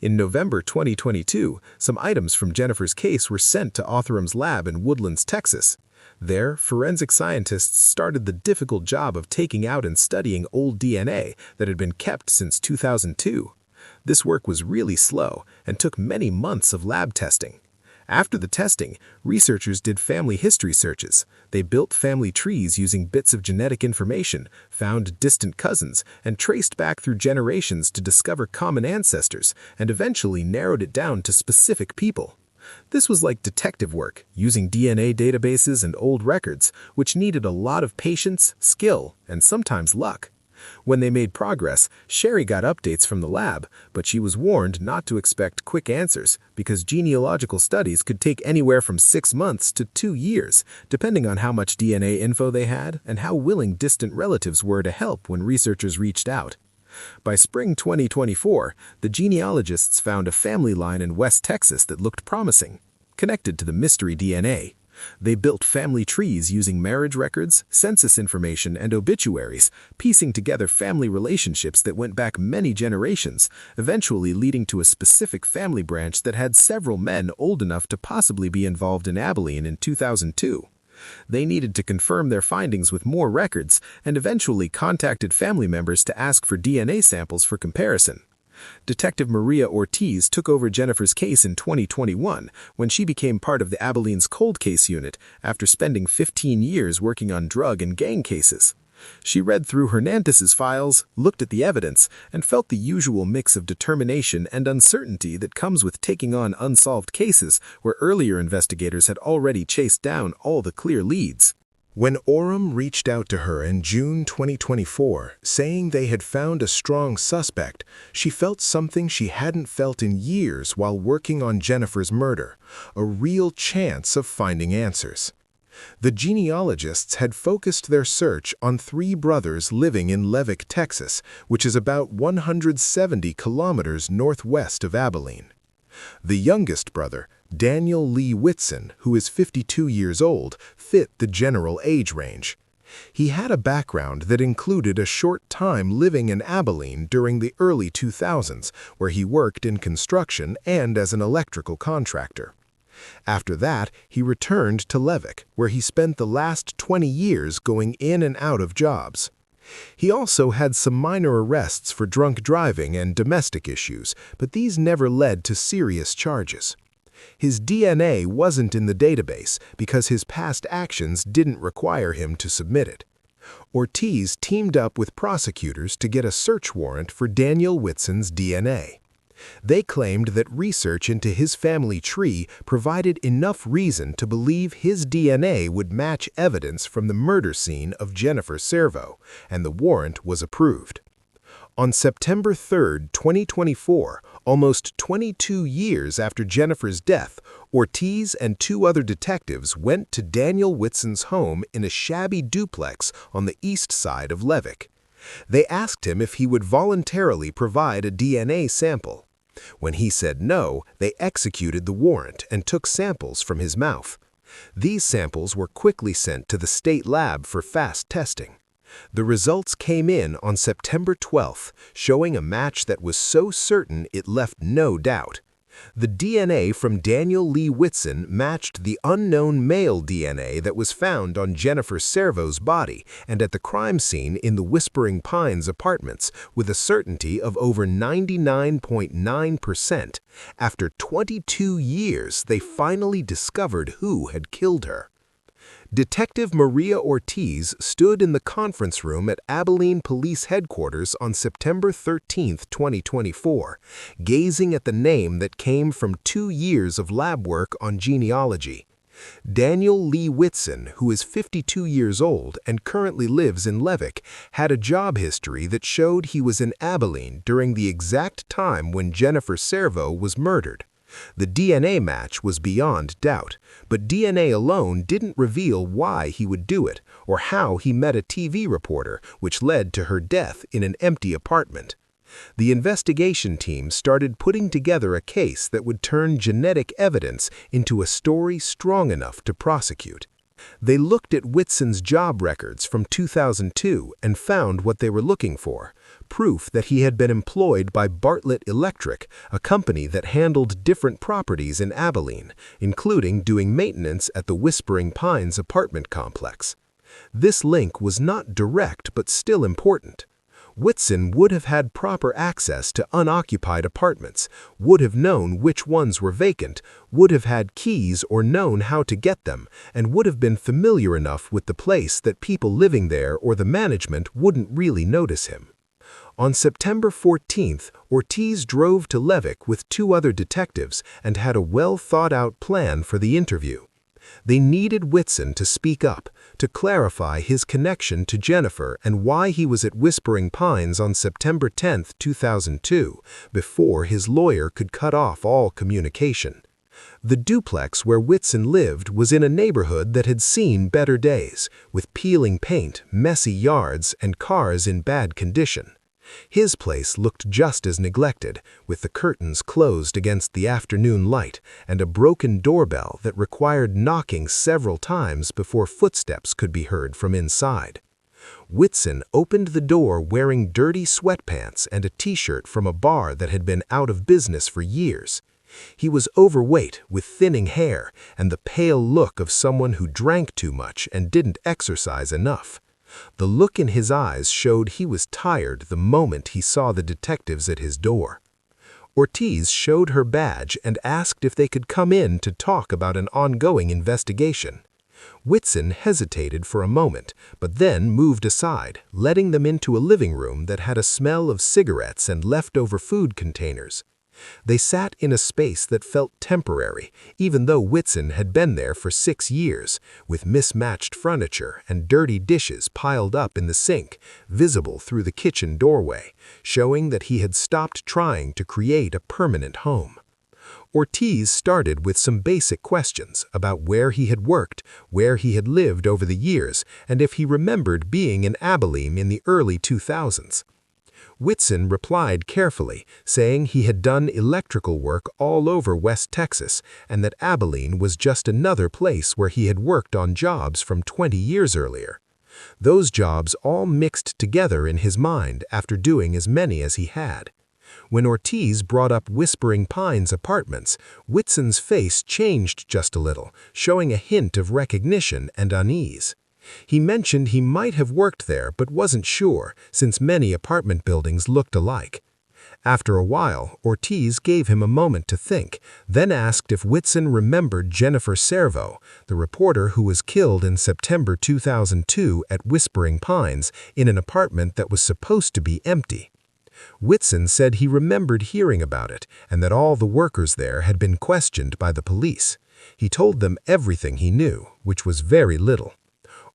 In November 2022, some items from Jennifer's case were sent to Authorim's lab in Woodlands, Texas. There, forensic scientists started the difficult job of taking out and studying old DNA that had been kept since 2002. This work was really slow and took many months of lab testing. After the testing, researchers did family history searches. They built family trees using bits of genetic information, found distant cousins, and traced back through generations to discover common ancestors, and eventually narrowed it down to specific people. This was like detective work, using DNA databases and old records, which needed a lot of patience, skill, and sometimes luck. When they made progress, Sherry got updates from the lab, but she was warned not to expect quick answers because genealogical studies could take anywhere from 6 months to 2 years, depending on how much DNA info they had and how willing distant relatives were to help when researchers reached out. By spring 2024, the genealogists found a family line in West Texas that looked promising, connected to the mystery DNA. They built family trees using marriage records, census information, and obituaries, piecing together family relationships that went back many generations, eventually leading to a specific family branch that had several men old enough to possibly be involved in Abilene in 2002. They needed to confirm their findings with more records and eventually contacted family members to ask for DNA samples for comparison. Detective Maria Ortiz took over Jennifer's case in 2021 when she became part of the Abilene's cold case unit after spending 15 years working on drug and gang cases. She read through Hernandez's files, looked at the evidence, and felt the usual mix of determination and uncertainty that comes with taking on unsolved cases where earlier investigators had already chased down all the clear leads. When Oram reached out to her in June 2024, saying they had found a strong suspect, she felt something she hadn't felt in years while working on Jennifer's murder, a real chance of finding answers. The genealogists had focused their search on three brothers living in Levick, Texas, which is about 170 kilometers northwest of Abilene. The youngest brother, Daniel Lee Whitson, who is 52 years old, fit the general age range. He had a background that included a short time living in Abilene during the early 2000s, where he worked in construction and as an electrical contractor. After that, he returned to Levick, where he spent the last 20 years going in and out of jobs. He also had some minor arrests for drunk driving and domestic issues, but these never led to serious charges. His DNA wasn't in the database because his past actions didn't require him to submit it. Ortiz teamed up with prosecutors to get a search warrant for Daniel Whitson's DNA. They claimed that research into his family tree provided enough reason to believe his DNA would match evidence from the murder scene of Jennifer Servo, and the warrant was approved. On September 3, 2024, almost 22 years after Jennifer's death, Ortiz and two other detectives went to Daniel Whitson's home in a shabby duplex on the east side of Levick. They asked him if he would voluntarily provide a DNA sample. When he said no, they executed the warrant and took samples from his mouth. These samples were quickly sent to the state lab for fast testing. The results came in on September 12th, showing a match that was so certain it left no doubt. The DNA from Daniel Lee Whitson matched the unknown male DNA that was found on Jennifer Servo's body and at the crime scene in the Whispering Pines apartments with a certainty of over 99.9%. After 22 years, they finally discovered who had killed her. Detective Maria Ortiz stood in the conference room at Abilene Police Headquarters on September 13, 2024, gazing at the name that came from 2 years of lab work on genealogy. Daniel Lee Whitson, who is 52 years old and currently lives in Levick, had a job history that showed he was in Abilene during the exact time when Jennifer Servo was murdered. The DNA match was beyond doubt, but DNA alone didn't reveal why he would do it or how he met a TV reporter, which led to her death in an empty apartment. The investigation team started putting together a case that would turn genetic evidence into a story strong enough to prosecute. They looked at Whitson's job records from 2002 and found what they were looking for: proof that he had been employed by Bartlett Electric, a company that handled different properties in Abilene, including doing maintenance at the Whispering Pines apartment complex. This link was not direct but still important. Whitson would have had proper access to unoccupied apartments, would have known which ones were vacant, would have had keys or known how to get them, and would have been familiar enough with the place that people living there or the management wouldn't really notice him. On September 14th, Ortiz drove to Levick with 2 other detectives and had a well-thought-out plan for the interview. They needed Whitson to speak up, to clarify his connection to Jennifer and why he was at Whispering Pines on September 10, 2002, before his lawyer could cut off all communication. The duplex where Whitson lived was in a neighborhood that had seen better days, with peeling paint, messy yards, and cars in bad condition. His place looked just as neglected, with the curtains closed against the afternoon light and a broken doorbell that required knocking several times before footsteps could be heard from inside. Whitson opened the door wearing dirty sweatpants and a t-shirt from a bar that had been out of business for years. He was overweight, with thinning hair, and the pale look of someone who drank too much and didn't exercise enough. The look in his eyes showed he was tired the moment he saw the detectives at his door. Ortiz showed her badge and asked if they could come in to talk about an ongoing investigation. Whitson hesitated for a moment, but then moved aside, letting them into a living room that had a smell of cigarettes and leftover food containers. They sat in a space that felt temporary, even though Whitson had been there for 6 years, with mismatched furniture and dirty dishes piled up in the sink, visible through the kitchen doorway, showing that he had stopped trying to create a permanent home. Ortiz started with some basic questions about where he had worked, where he had lived over the years, and if he remembered being in Abilene in the early 2000s. Whitson replied carefully, saying he had done electrical work all over West Texas and that Abilene was just another place where he had worked on jobs from 20 years earlier. Those jobs all mixed together in his mind after doing as many as he had. When Ortiz brought up Whispering Pines Apartments, Whitson's face changed just a little, showing a hint of recognition and unease. He mentioned he might have worked there but wasn't sure, since many apartment buildings looked alike. After a while, Ortiz gave him a moment to think, then asked if Whitson remembered Jennifer Servo, the reporter who was killed in September 2002 at Whispering Pines in an apartment that was supposed to be empty. Whitson said he remembered hearing about it and that all the workers there had been questioned by the police. He told them everything he knew, which was very little.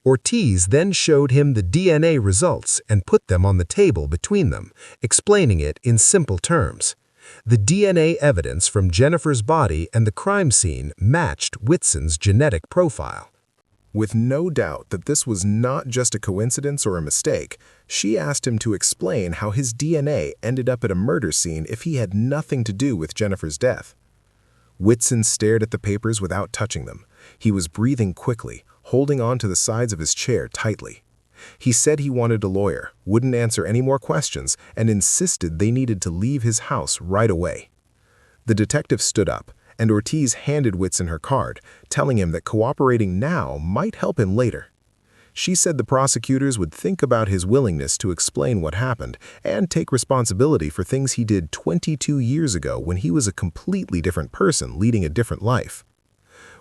Ortiz then showed him the DNA results and put them on the table between them, explaining it in simple terms. The DNA evidence from Jennifer's body and the crime scene matched Whitson's genetic profile. With no doubt that this was not just a coincidence or a mistake, she asked him to explain how his DNA ended up at a murder scene if he had nothing to do with Jennifer's death. Whitson stared at the papers without touching them. He was breathing quickly, holding on to the sides of his chair tightly. He said he wanted a lawyer, wouldn't answer any more questions, and insisted they needed to leave his house right away. The detective stood up, and Ortiz handed Whitson her card, telling him that cooperating now might help him later. She said the prosecutors would think about his willingness to explain what happened and take responsibility for things he did 22 years ago when he was a completely different person leading a different life.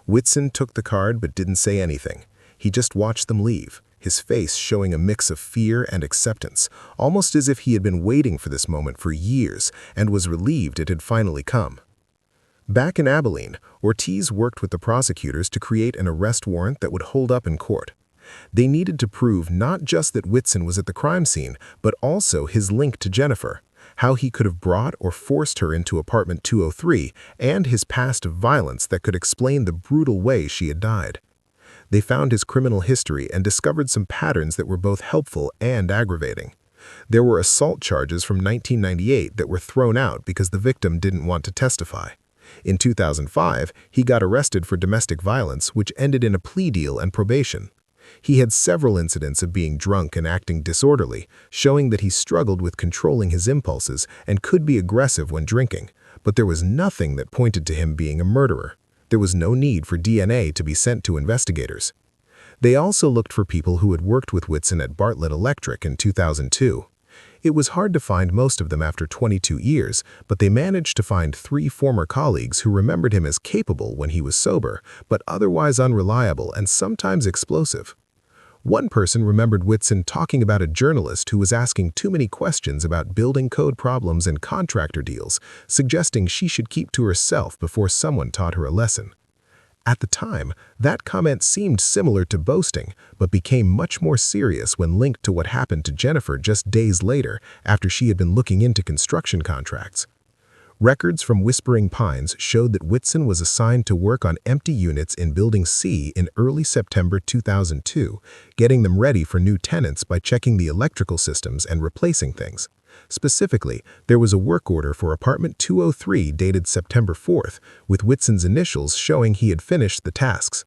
Whitson took the card but didn't say anything. He just watched them leave, his face showing a mix of fear and acceptance, almost as if he had been waiting for this moment for years and was relieved it had finally come. Back in Abilene, Ortiz worked with the prosecutors to create an arrest warrant that would hold up in court. They needed to prove not just that Whitson was at the crime scene, but also his link to Jennifer, how he could have brought or forced her into apartment 203, and his past of violence that could explain the brutal way she had died. They found his criminal history and discovered some patterns that were both helpful and aggravating. There were assault charges from 1998 that were thrown out because the victim didn't want to testify. In 2005, he got arrested for domestic violence, which ended in a plea deal and probation. He had several incidents of being drunk and acting disorderly, showing that he struggled with controlling his impulses and could be aggressive when drinking, but there was nothing that pointed to him being a murderer. There was no need for DNA to be sent to investigators. They also looked for people who had worked with Whitson at Bartlett Electric in 2002. It was hard to find most of them after 22 years, but they managed to find 3 former colleagues who remembered him as capable when he was sober, but otherwise unreliable and sometimes explosive. One person remembered Whitson talking about a journalist who was asking too many questions about building code problems and contractor deals, suggesting she should keep to herself before someone taught her a lesson. At the time, that comment seemed similar to boasting, but became much more serious when linked to what happened to Jennifer just days later after she had been looking into construction contracts. Records from Whispering Pines showed that Whitson was assigned to work on empty units in Building C in early September 2002, getting them ready for new tenants by checking the electrical systems and replacing things. Specifically, there was a work order for apartment 203 dated September 4th, with Whitson's initials showing he had finished the tasks.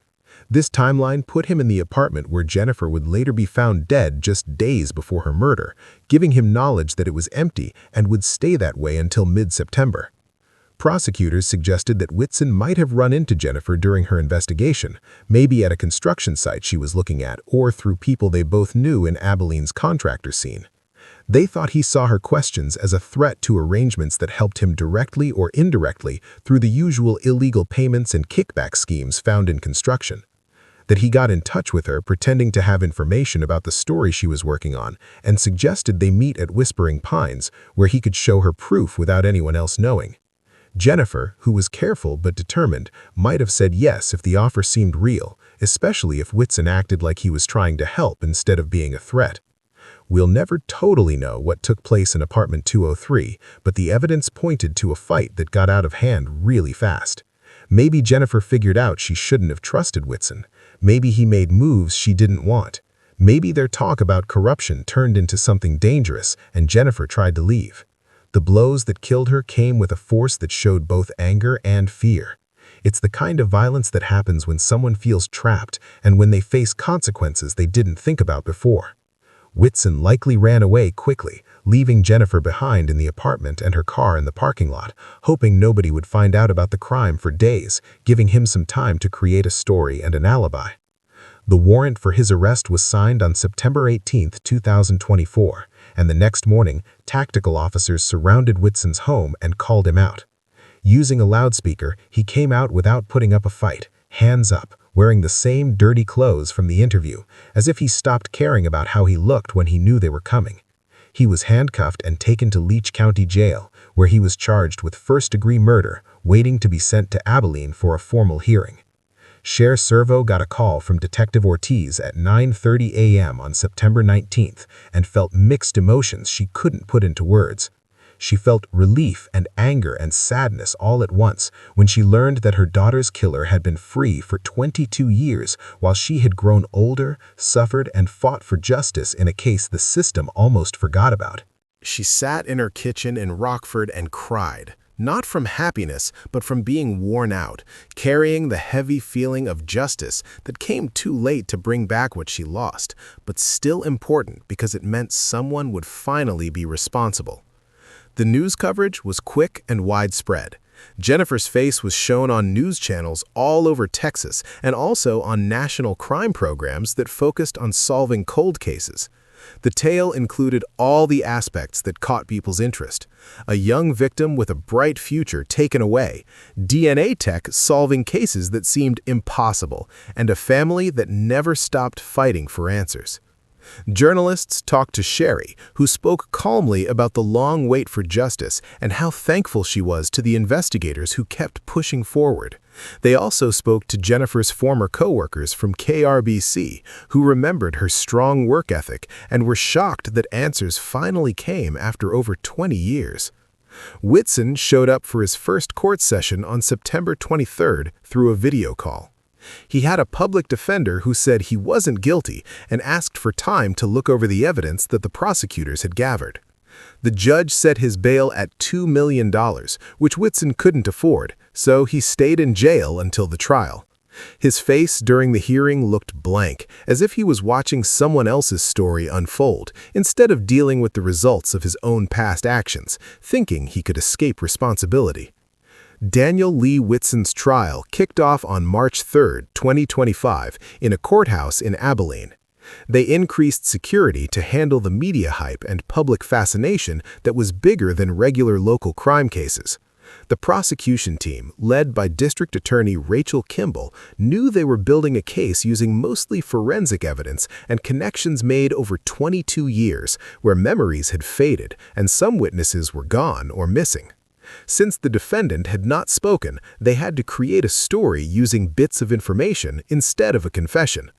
This timeline put him in the apartment where Jennifer would later be found dead just days before her murder, giving him knowledge that it was empty and would stay that way until mid-September. Prosecutors suggested that Whitson might have run into Jennifer during her investigation, maybe at a construction site she was looking at or through people they both knew in Abilene's contractor scene. They thought he saw her questions as a threat to arrangements that helped him directly or indirectly through the usual illegal payments and kickback schemes found in construction. that he got in touch with her pretending to have information about the story she was working on and suggested they meet at Whispering Pines, where he could show her proof without anyone else knowing. Jennifer, who was careful but determined, might have said yes if the offer seemed real, especially if Whitson acted like he was trying to help instead of being a threat. We'll never totally know what took place in apartment 203, but the evidence pointed to a fight that got out of hand really fast. Maybe Jennifer figured out she shouldn't have trusted Whitson. Maybe he made moves she didn't want. Maybe their talk about corruption turned into something dangerous and Jennifer tried to leave. The blows that killed her came with a force that showed both anger and fear. It's the kind of violence that happens when someone feels trapped and when they face consequences they didn't think about before. Whitson likely ran away quickly, leaving Jennifer behind in the apartment and her car in the parking lot, hoping nobody would find out about the crime for days, giving him some time to create a story and an alibi. The warrant for his arrest was signed on September 18, 2024, and the next morning, tactical officers surrounded Whitson's home and called him out. Using a loudspeaker, he came out without putting up a fight, hands up, wearing the same dirty clothes from the interview, as if he stopped caring about how he looked when he knew they were coming. He was handcuffed and taken to Leech County Jail, where he was charged with first-degree murder, waiting to be sent to Abilene for a formal hearing. Jennifer Servo got a call from Detective Ortiz at 9:30 a.m. on September 19th and felt mixed emotions she couldn't put into words. She felt relief and anger and sadness all at once when she learned that her daughter's killer had been free for 22 years while she had grown older, suffered, and fought for justice in a case the system almost forgot about. She sat in her kitchen in Rockford and cried, not from happiness, but from being worn out, carrying the heavy feeling of justice that came too late to bring back what she lost, but still important because it meant someone would finally be responsible. The news coverage was quick and widespread. Jennifer's face was shown on news channels all over Texas and also on national crime programs that focused on solving cold cases. The tale included all the aspects that caught people's interest. A young victim with a bright future taken away, DNA tech solving cases that seemed impossible, and a family that never stopped fighting for answers. Journalists talked to Sherry, who spoke calmly about the long wait for justice and how thankful she was to the investigators who kept pushing forward. They also spoke to Jennifer's former co-workers from KRBC, who remembered her strong work ethic and were shocked that answers finally came after over 20 years. Whitson showed up for his first court session on September 23rd through a video call. He had a public defender who said he wasn't guilty and asked for time to look over the evidence that the prosecutors had gathered. The judge set his bail at $2 million, which Whitson couldn't afford, so he stayed in jail until the trial. His face during the hearing looked blank, as if he was watching someone else's story unfold, instead of dealing with the results of his own past actions, thinking he could escape responsibility. Daniel Lee Whitson's trial kicked off on March 3, 2025, in a courthouse in Abilene. They increased security to handle the media hype and public fascination that was bigger than regular local crime cases. The prosecution team, led by District Attorney Rachel Kimball, knew they were building a case using mostly forensic evidence and connections made over 22 years, where memories had faded and some witnesses were gone or missing. Since the defendant had not spoken, they had to create a story using bits of information instead of a confession.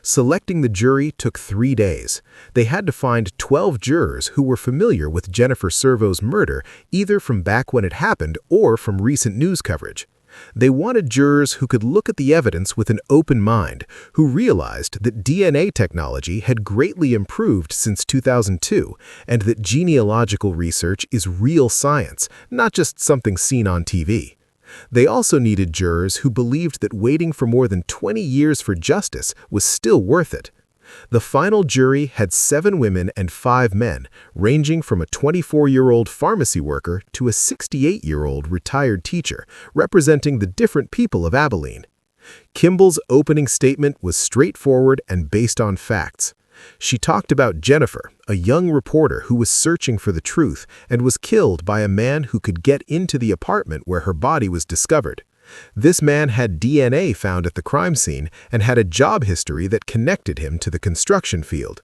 Selecting the jury took 3 days. They had to find 12 jurors who were familiar with Jennifer Servo's murder, either from back when it happened or from recent news coverage. They wanted jurors who could look at the evidence with an open mind, who realized that DNA technology had greatly improved since 2002, and that genealogical research is real science, not just something seen on TV. They also needed jurors who believed that waiting for more than 20 years for justice was still worth it. The final jury had 7 women and 5 men, ranging from a 24-year-old pharmacy worker to a 68-year-old retired teacher, representing the different people of Abilene. Kimball's opening statement was straightforward and based on facts. She talked about Jennifer, a young reporter who was searching for the truth and was killed by a man who could get into the apartment where her body was discovered. This man had DNA found at the crime scene and had a job history that connected him to the construction field.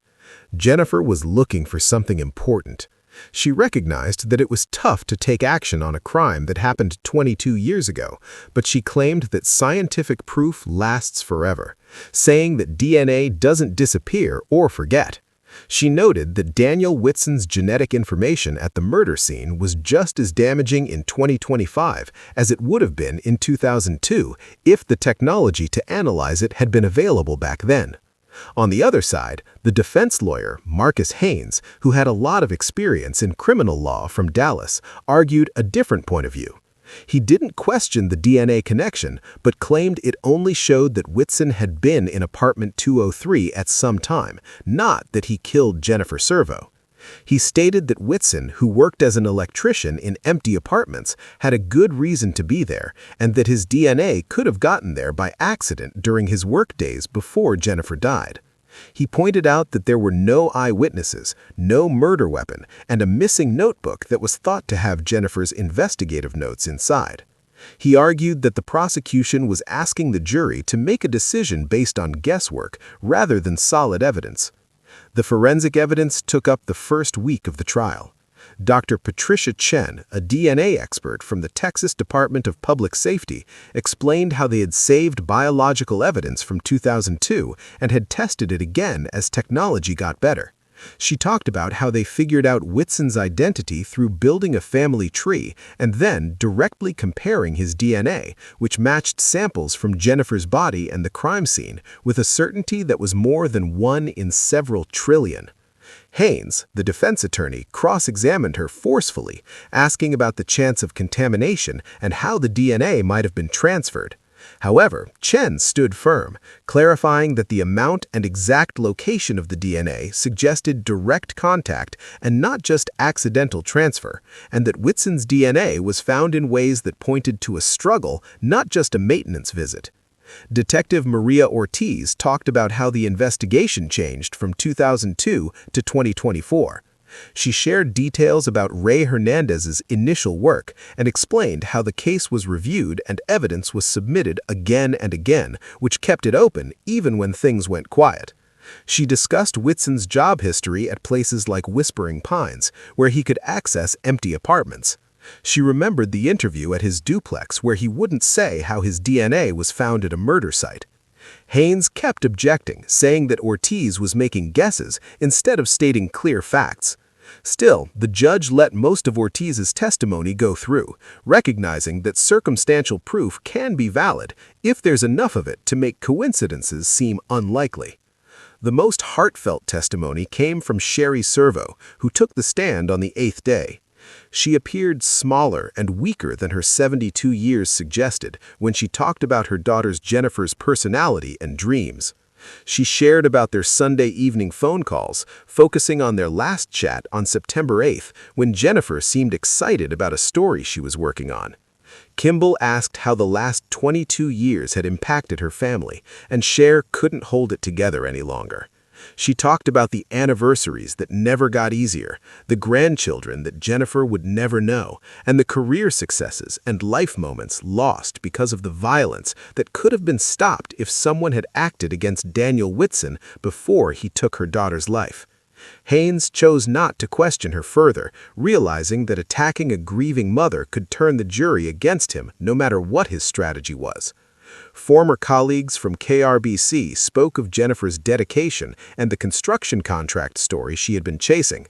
Jennifer was looking for something important. She recognized that it was tough to take action on a crime that happened 22 years ago, but she claimed that scientific proof lasts forever, saying that DNA doesn't disappear or forget. She noted that Daniel Whitson's genetic information at the murder scene was just as damaging in 2025 as it would have been in 2002 if the technology to analyze it had been available back then. On the other side, the defense lawyer, Marcus Haynes, who had a lot of experience in criminal law from Dallas, argued a different point of view. He didn't question the DNA connection, but claimed it only showed that Whitson had been in apartment 203 at some time, not that he killed Jennifer Servo. He stated that Whitson, who worked as an electrician in empty apartments, had a good reason to be there, and that his DNA could have gotten there by accident during his work days before Jennifer died. He pointed out that there were no eyewitnesses, no murder weapon, and a missing notebook that was thought to have Jennifer's investigative notes inside. He argued that the prosecution was asking the jury to make a decision based on guesswork rather than solid evidence. The forensic evidence took up the first week of the trial. Dr. Patricia Chen, a DNA expert from the Texas Department of Public Safety, explained how they had saved biological evidence from 2002 and had tested it again as technology got better. She talked about how they figured out Whitson's identity through building a family tree and then directly comparing his DNA, which matched samples from Jennifer's body and the crime scene with a certainty that was more than 1 in several trillion. Haynes, the defense attorney, cross-examined her forcefully, asking about the chance of contamination and how the DNA might have been transferred. However, Chen stood firm, clarifying that the amount and exact location of the DNA suggested direct contact and not just accidental transfer, and that Whitson's DNA was found in ways that pointed to a struggle, not just a maintenance visit. Detective Maria Ortiz talked about how the investigation changed from 2002 to 2024. She shared details about Ray Hernandez's initial work and explained how the case was reviewed and evidence was submitted again and again, which kept it open even when things went quiet. She discussed Whitson's job history at places like Whispering Pines, where he could access empty apartments. She remembered the interview at his duplex where he wouldn't say how his DNA was found at a murder site. Haynes kept objecting, saying that Ortiz was making guesses instead of stating clear facts. Still, the judge let most of Ortiz's testimony go through, recognizing that circumstantial proof can be valid if there's enough of it to make coincidences seem unlikely. The most heartfelt testimony came from Sherry Servo, who took the stand on the 8th day. She appeared smaller and weaker than her 72 years suggested when she talked about her daughter Jennifer's personality and dreams. She shared about their Sunday evening phone calls, focusing on their last chat on September 8th when Jennifer seemed excited about a story she was working on. Kimball asked how the last 22 years had impacted her family, and Cher couldn't hold it together any longer. She talked about the anniversaries that never got easier, the grandchildren that Jennifer would never know, and the career successes and life moments lost because of the violence that could have been stopped if someone had acted against Daniel Whitson before he took her daughter's life. Haynes chose not to question her further, realizing that attacking a grieving mother could turn the jury against him no matter what his strategy was. Former colleagues from KRBC spoke of Jennifer's dedication and the construction contract story she had been chasing.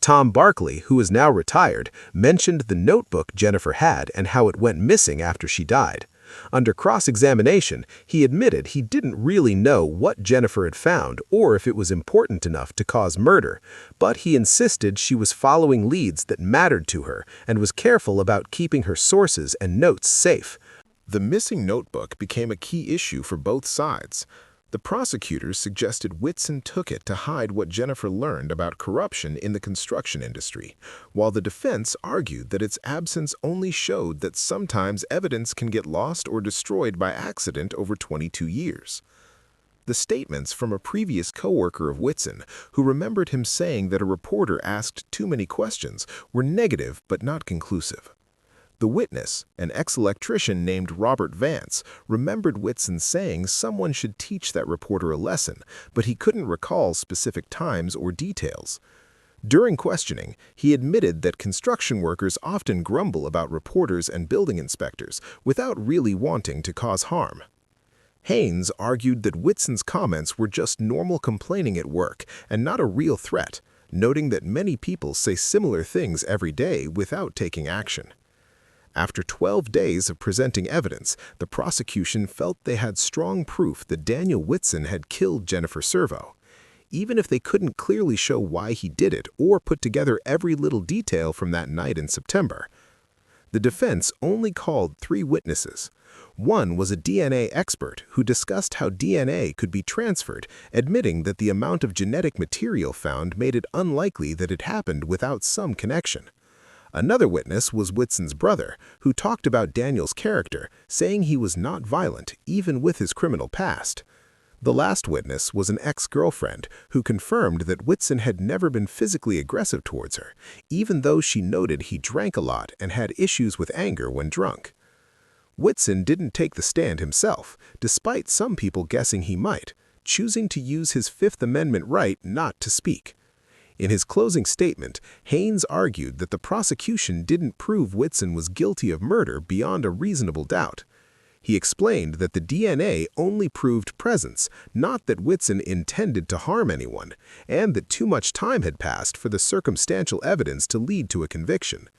Tom Barkley, who is now retired, mentioned the notebook Jennifer had and how it went missing after she died. Under cross-examination, he admitted he didn't really know what Jennifer had found or if it was important enough to cause murder, but he insisted she was following leads that mattered to her and was careful about keeping her sources and notes safe. The missing notebook became a key issue for both sides. The prosecutors suggested Whitson took it to hide what Jennifer learned about corruption in the construction industry, while the defense argued that its absence only showed that sometimes evidence can get lost or destroyed by accident over 22 years. The statements from a previous coworker of Whitson, who remembered him saying that a reporter asked too many questions, were negative but not conclusive. The witness, an ex-electrician named Robert Vance, remembered Whitson saying someone should teach that reporter a lesson, but he couldn't recall specific times or details. During questioning, he admitted that construction workers often grumble about reporters and building inspectors without really wanting to cause harm. Haynes argued that Whitson's comments were just normal complaining at work and not a real threat, noting that many people say similar things every day without taking action. After 12 days of presenting evidence, the prosecution felt they had strong proof that Daniel Whitson had killed Jennifer Servo. Even if they couldn't clearly show why he did it or put together every little detail from that night in September. The defense only called 3 witnesses. One was a DNA expert who discussed how DNA could be transferred, admitting that the amount of genetic material found made it unlikely that it happened without some connection. Another witness was Whitson's brother, who talked about Daniel's character, saying he was not violent, even with his criminal past. The last witness was an ex-girlfriend who confirmed that Whitson had never been physically aggressive towards her, even though she noted he drank a lot and had issues with anger when drunk. Whitson didn't take the stand himself, despite some people guessing he might, choosing to use his Fifth Amendment right not to speak. In his closing statement, Haynes argued that the prosecution didn't prove Whitson was guilty of murder beyond a reasonable doubt. He explained that the DNA only proved presence, not that Whitson intended to harm anyone, and that too much time had passed for the circumstantial evidence to lead to a conviction.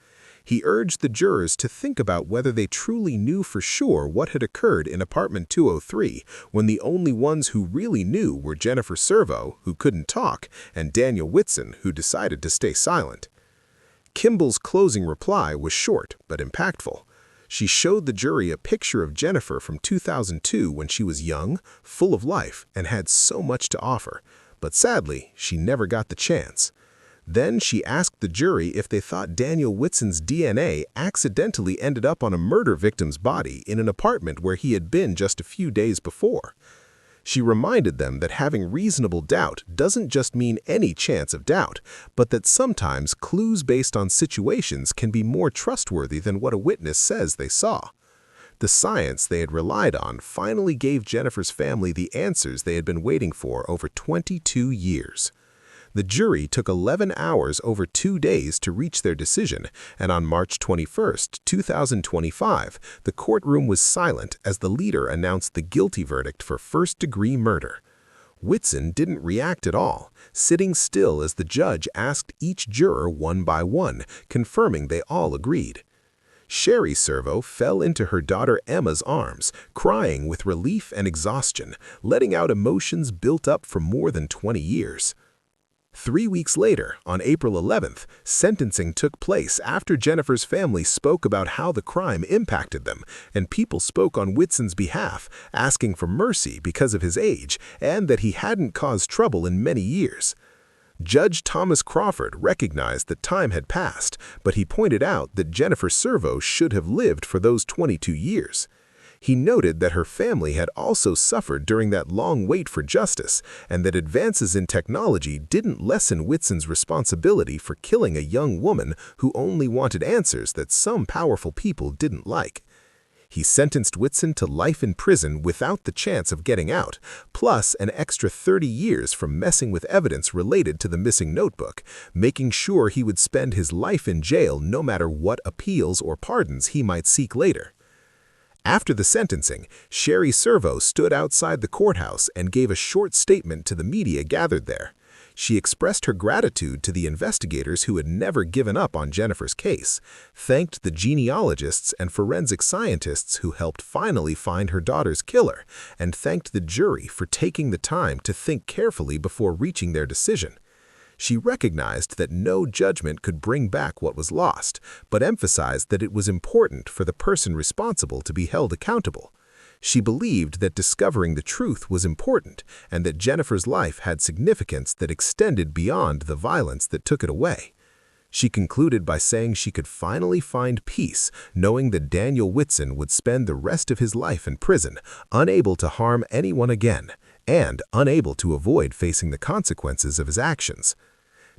He urged the jurors to think about whether they truly knew for sure what had occurred in apartment 203 when the only ones who really knew were Jennifer Servo, who couldn't talk, and Daniel Whitson, who decided to stay silent. Kimball's closing reply was short but impactful. She showed the jury a picture of Jennifer from 2002 when she was young, full of life, and had so much to offer, but sadly, she never got the chance. Then she asked the jury if they thought Daniel Whitson's DNA accidentally ended up on a murder victim's body in an apartment where he had been just a few days before. She reminded them that having reasonable doubt doesn't just mean any chance of doubt, but that sometimes clues based on situations can be more trustworthy than what a witness says they saw. The science they had relied on finally gave Jennifer's family the answers they had been waiting for over 22 years. The jury took 11 hours over 2 days to reach their decision, and on March 21, 2025, the courtroom was silent as the leader announced the guilty verdict for first-degree murder. Whitson didn't react at all, sitting still as the judge asked each juror one by one, confirming they all agreed. Sherry Servo fell into her daughter Emma's arms, crying with relief and exhaustion, letting out emotions built up for more than 20 years. 3 weeks later, on April 11th, sentencing took place after Jennifer's family spoke about how the crime impacted them, and people spoke on Whitson's behalf, asking for mercy because of his age and that he hadn't caused trouble in many years. Judge Thomas Crawford recognized that time had passed, but he pointed out that Jennifer Servo should have lived for those 22 years. He noted that her family had also suffered during that long wait for justice, and that advances in technology didn't lessen Whitson's responsibility for killing a young woman who only wanted answers that some powerful people didn't like. He sentenced Whitson to life in prison without the chance of getting out, plus an extra 30 years from messing with evidence related to the missing notebook, making sure he would spend his life in jail no matter what appeals or pardons he might seek later. After the sentencing, Sherry Servo stood outside the courthouse and gave a short statement to the media gathered there. She expressed her gratitude to the investigators who had never given up on Jennifer's case, thanked the genealogists and forensic scientists who helped finally find her daughter's killer, and thanked the jury for taking the time to think carefully before reaching their decision. She recognized that no judgment could bring back what was lost, but emphasized that it was important for the person responsible to be held accountable. She believed that discovering the truth was important and that Jennifer's life had significance that extended beyond the violence that took it away. She concluded by saying she could finally find peace, knowing that Daniel Whitson would spend the rest of his life in prison, unable to harm anyone again, and unable to avoid facing the consequences of his actions.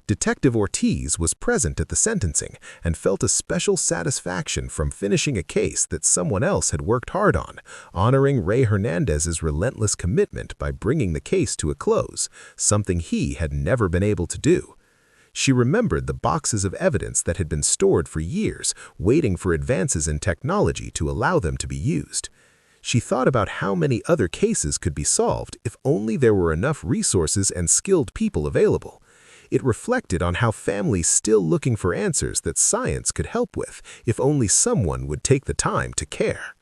Detective Ortiz was present at the sentencing and felt a special satisfaction from finishing a case that someone else had worked hard on, honoring Ray Hernandez's relentless commitment by bringing the case to a close, something he had never been able to do. She remembered the boxes of evidence that had been stored for years, waiting for advances in technology to allow them to be used. She thought about how many other cases could be solved if only there were enough resources and skilled people available. It reflected on how families still looking for answers that science could help with if only someone would take the time to care.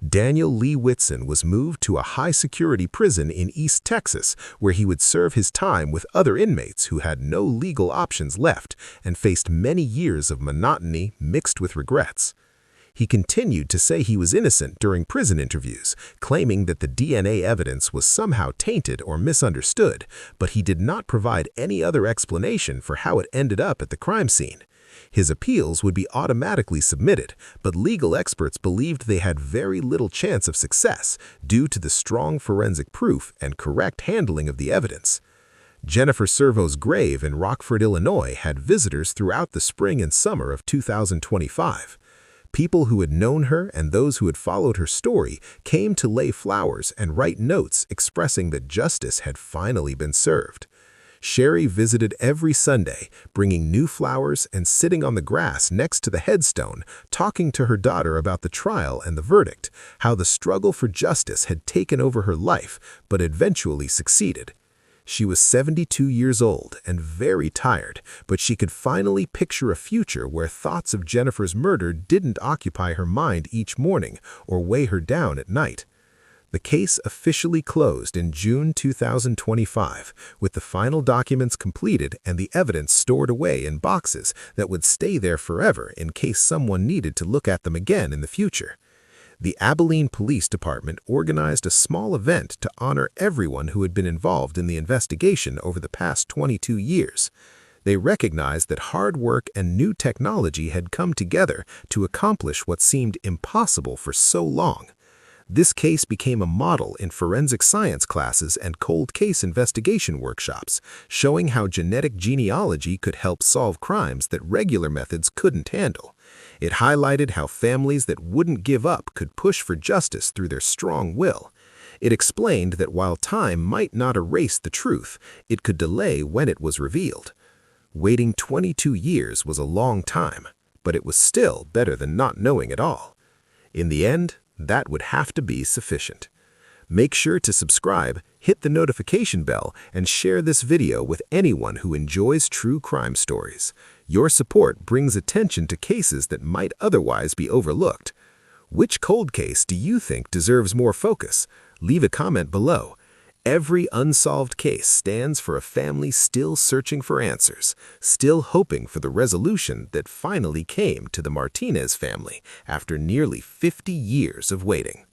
Daniel Lee Whitson was moved to a high-security prison in East Texas, where he would serve his time with other inmates who had no legal options left and faced many years of monotony mixed with regrets. He continued to say he was innocent during prison interviews, claiming that the DNA evidence was somehow tainted or misunderstood, but he did not provide any other explanation for how it ended up at the crime scene. His appeals would be automatically submitted, but legal experts believed they had very little chance of success due to the strong forensic proof and correct handling of the evidence. Jennifer Servo's grave in Rockford, Illinois, had visitors throughout the spring and summer of 2025. People who had known her and those who had followed her story came to lay flowers and write notes expressing that justice had finally been served. Sherry visited every Sunday, bringing new flowers and sitting on the grass next to the headstone, talking to her daughter about the trial and the verdict, how the struggle for justice had taken over her life but eventually succeeded. She was 72 years old and very tired, but she could finally picture a future where thoughts of Jennifer's murder didn't occupy her mind each morning or weigh her down at night. The case officially closed in June 2025, with the final documents completed and the evidence stored away in boxes that would stay there forever in case someone needed to look at them again in the future. The Abilene Police Department organized a small event to honor everyone who had been involved in the investigation over the past 22 years. They recognized that hard work and new technology had come together to accomplish what seemed impossible for so long. This case became a model in forensic science classes and cold case investigation workshops, showing how genetic genealogy could help solve crimes that regular methods couldn't handle. It highlighted how families that wouldn't give up could push for justice through their strong will. It explained that while time might not erase the truth, it could delay when it was revealed. Waiting 22 years was a long time, but it was still better than not knowing at all. In the end, that would have to be sufficient. Make sure to subscribe, hit the notification bell, and share this video with anyone who enjoys true crime stories. Your support brings attention to cases that might otherwise be overlooked. Which cold case do you think deserves more focus? Leave a comment below. Every unsolved case stands for a family still searching for answers, still hoping for the resolution that finally came to the Martinez family after nearly 50 years of waiting.